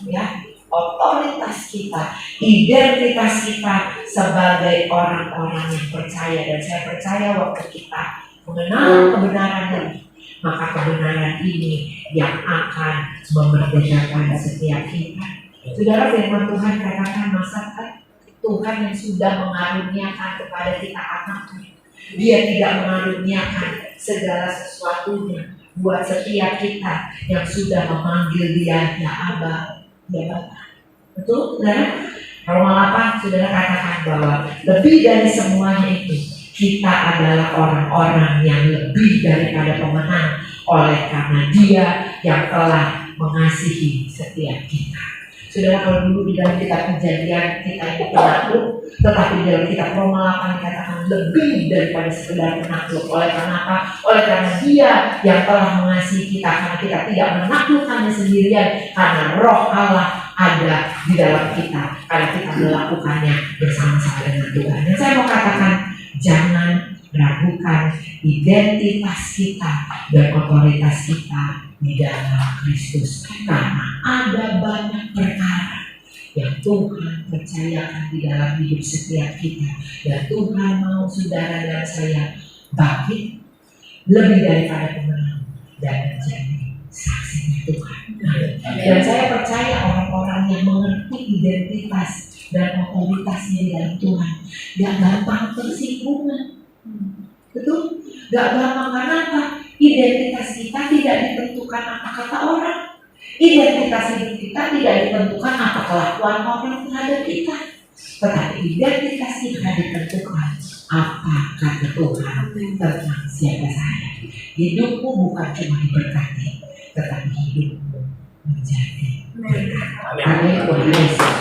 ya otoritas kita, identitas kita sebagai orang-orang yang percaya. Dan saya percaya waktu kita mengenal kebenaran ini, maka kebenaran ini yang akan memerdekakan setiap kita. Saudara, firman Tuhan katakan, masakan Tuhan yang sudah mengaruniakan kepada kita anaknya, dia tidak mengaruniakan segala sesuatunya buat setiap kita yang sudah memanggil dia ya Abba, ya Bapa. Betul, saudara? Roma 8, saudara katakan bahwa lebih dari semuanya itu, kita adalah orang-orang yang lebih daripada pemenang oleh karena dia yang telah mengasihi setiap kita. Saudara, kalau dulu di dalam kitab Kejadian kita itu penakluk, tetapi di dalam kitab Roma 8 dikatakan lebih daripada sekedar penakluk. Oleh karena apa? Oleh karena dia yang telah mengasihi kita, karena kita tidak menaklukkannya sendirian, karena Roh Allah ada di dalam kita, karena kita melakukannya bersama-sama dengan Tuhan. Dan saya mau katakan, jangan ragukan identitas kita dan otoritas kita di dalam Kristus, karena ada banyak perkara yang Tuhan percayakan di dalam hidup setiap kita, dan Tuhan mau saudara dan saya bangkit lebih daripada pemenang dan menjadi saksinya Tuhan. Dan saya percaya orang-orang yang mengerti identitas dan otoritasnya di dalam Tuhan gak gampang tersinggung. Betul? Gak gampang. Karena apa? Identitas kita tidak ditentukan apa kata orang. Identitas hidup kita tidak ditentukan apa kelakuan orang terhadap kita. Tetapi identitas kita ditentukan apa kata Tuhan tentang siapa saya. Hidupmu bukan cuma diberkati, tetapi hidupmu menjadi berkat. Amin. Tuhan Yesus.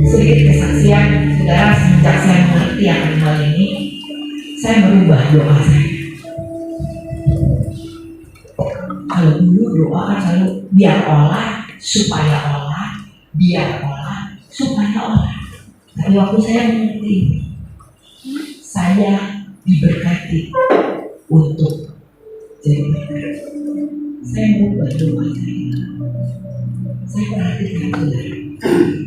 Sedikit kesaksian, saudara, semenjak saya mengerti akan hal ini, saya merubah doa saya. Kalau dulu doa kan selalu biar olah, supaya olah, biar olah, supaya olah. Tapi waktu saya mengerti, saya diberkati untuk jadi berkat. Saya merubah doa saya. Saya perhatikan saudara.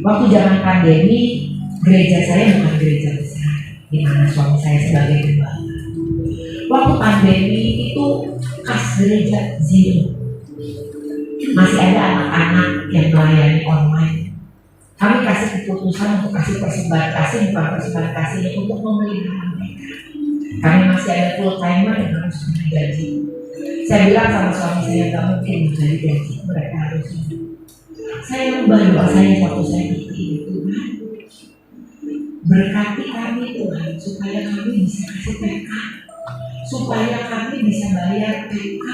Waktu zaman pandemi, gereja saya bukan gereja besar, di mana suami saya sebagai gembala. Waktu pandemi itu kas gereja zero. Masih ada anak-anak yang melayani online. Kami kasih keputusan untuk kasih persembahan kasih, bukan persembahan kasih untuk memelihara mereka. Kami masih ada full timer yang harus digaji. Saya bilang sama suami saya, nggak mungkin menjadi gaji, mereka harus hidup. Saya merubah doa saya waktu saya berpikir, Tuhan berkati kami Tuhan, supaya kami bisa kasih PK, supaya kami bisa bayar PK,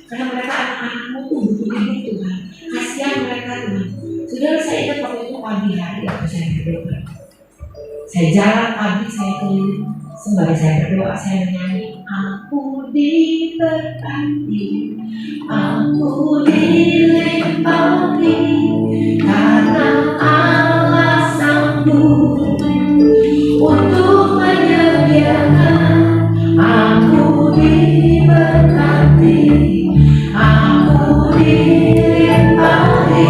karena mereka anak-anakmu tuh butuh hidup Tuhan. Kasihan mereka Tuhan. Saudara, saya ingat waktu itu pagi hari waktu saya berdoa. Saya jalan pagi, saya keliling. Sembari saya berdoa, saya menyanyi, aku diberkati, aku dilimpati, karena Allah sanggup untuk menyediakan. Aku diberkati, aku dilimpati,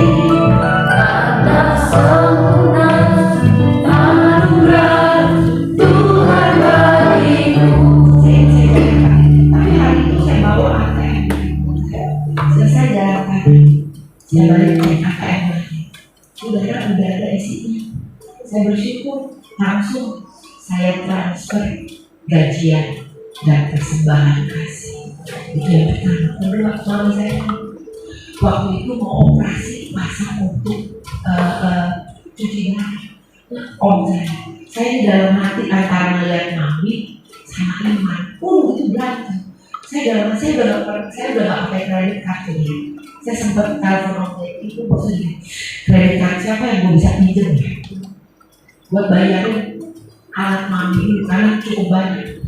karena sempurna anugerah Tuhan bagiku. Tapi hari itu saya bawa ATM. Selesai jalan pagi, saya balik ke ATM lagi. Udah ada isinya. Saya bersyukur, langsung saya transfer gajian dan persembahan kasih. Itu yang pertama. Kedua, suami saya waktu itu mau operasi pasang untuk cuci darah. Om saya di dalam hati antara melihat Nabi sama iman. Itu berantem. Saya udah nggak pakai kredit kartu ya. Saya sempat telepon waktu itu, maksudnya kredit kartu siapa yang gue bisa pinjam ya buat bayarin alat mandi karena cukup banyak.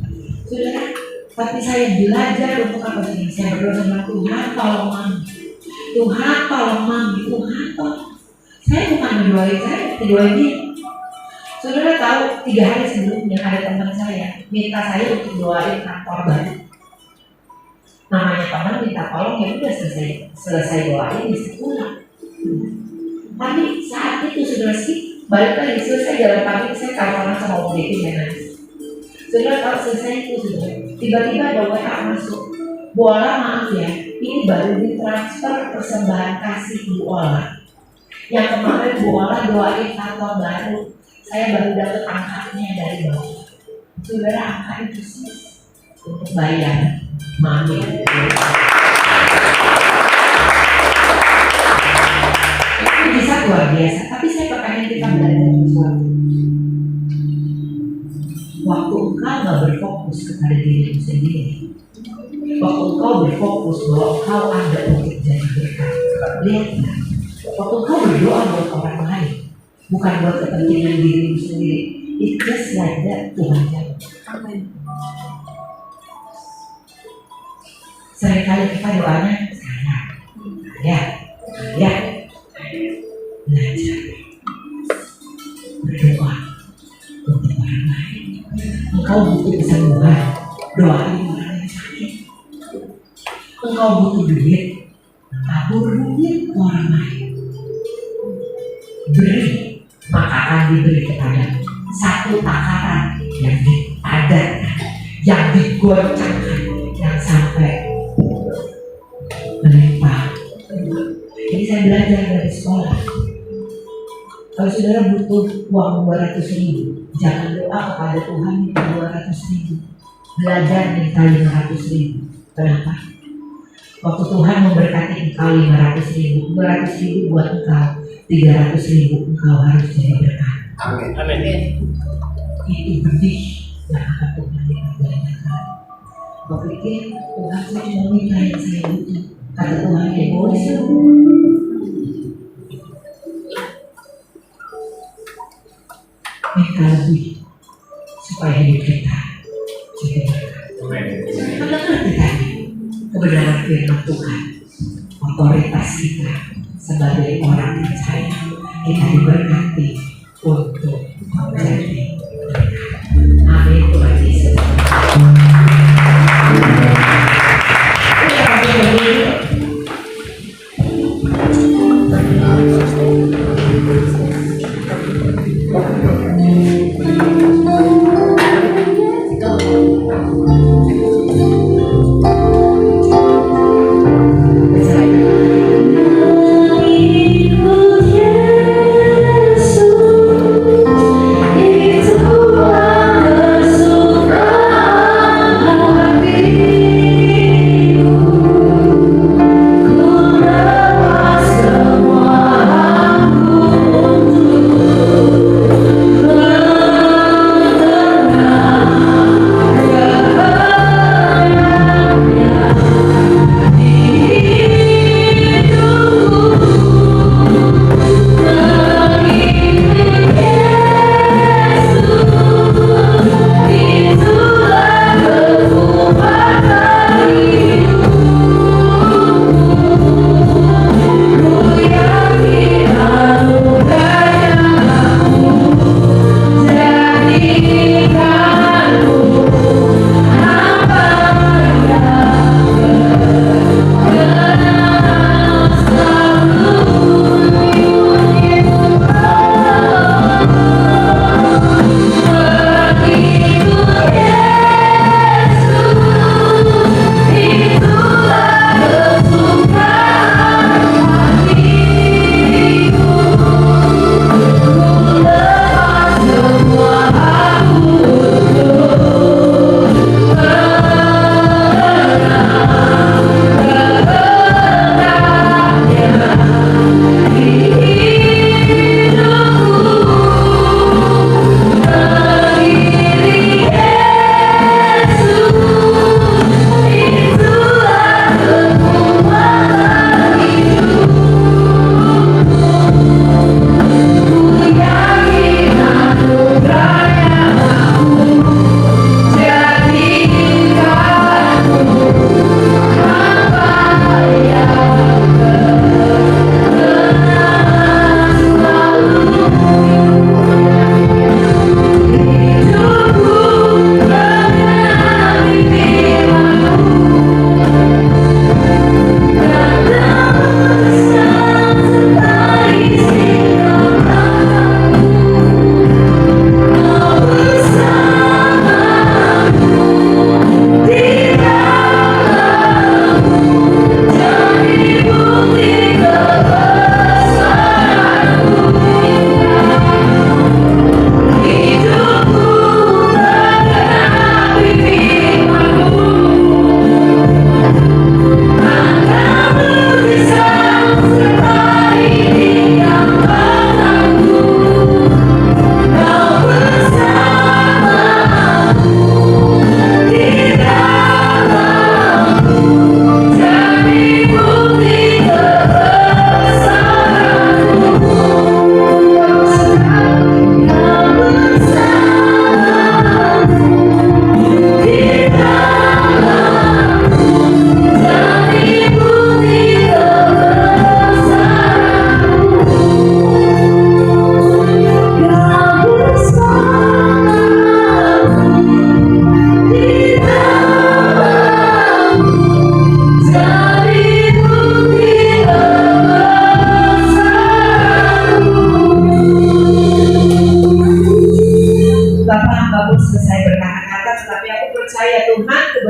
Saudara, tapi saya belajar untuk apa sih? Saya berdoa sama Tuhan, tolong mami. Tuhan, tolong mami. Tuhan, tolong. Saya bukan mendoain saya, mendoain dia. Saudara tahu 3 hari sebelumnya ada teman saya minta saya untuk doain kantor baru. Namanya teman minta tolong, ya udah selesai doain bisa pulang. Tapi saat itu saudara sih balik lagi selesai jalan pagi saya teleponan sama Om Deddy saya nangis. Saudara tahu selesai itu saudara, tiba-tiba ada WA masuk. Bu Ola, maaf ya, ini baru ditransfer persembahan kasih Bu Ola. Yang kemarin Bu Ola doain kantor baru, saya baru dapat angkanya dari bawah. Saudara, angka itu sih untuk bayar mami. Itu bisa luar biasa, tapi saya pengen kita belajar sesuatu. Waktu engkau gak berfokus kepada dirimu sendiri, waktu engkau berfokus bahwa engkau ada untuk jadi berkat, lihat, waktu engkau berdoa buat orang lain, bukan buat kepentingan dirimu sendiri, it's just like that, Tuhan jawab. Amin. Seringkali kita doanya saya belajar berdoa untuk orang lain. Engkau butuh kesembuhan, doain orang yang sakit. Engkau butuh duit, tabur duit ke orang lain. Beri, maka akan diberi kepada satu takaran yang dipadatkan, yang digoncangkan, yang sampai melimpah. Jadi saya belajar dari sekolah. Kalau saudara butuh uang 200.000, jangan doa kepada Tuhan minta 200.000. Belajar minta 500.000. Kenapa? Waktu Tuhan memberkati engkau 500.000, 200.000 buat engkau, 300.000 engkau harus jadi berkat. Amin. Amin. Itu benih yang akan Tuhan lihat. Kau pikir Tuhan saya cuma minta yang saya butuh. Kata Tuhan egois. Minta lebih supaya hidup kita jadi berkat. Karena ngerti tadi kebenaran firman Tuhan, otoritas kita sebagai orang percaya, kita diberkati untuk menjadi berkat. Amin. Tuhan Yesus.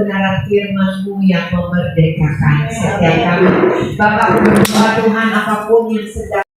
kebenaran firman-Mu yang memerdekakan setiap kami. Bapak, berdoa Tuhan apapun yang sedang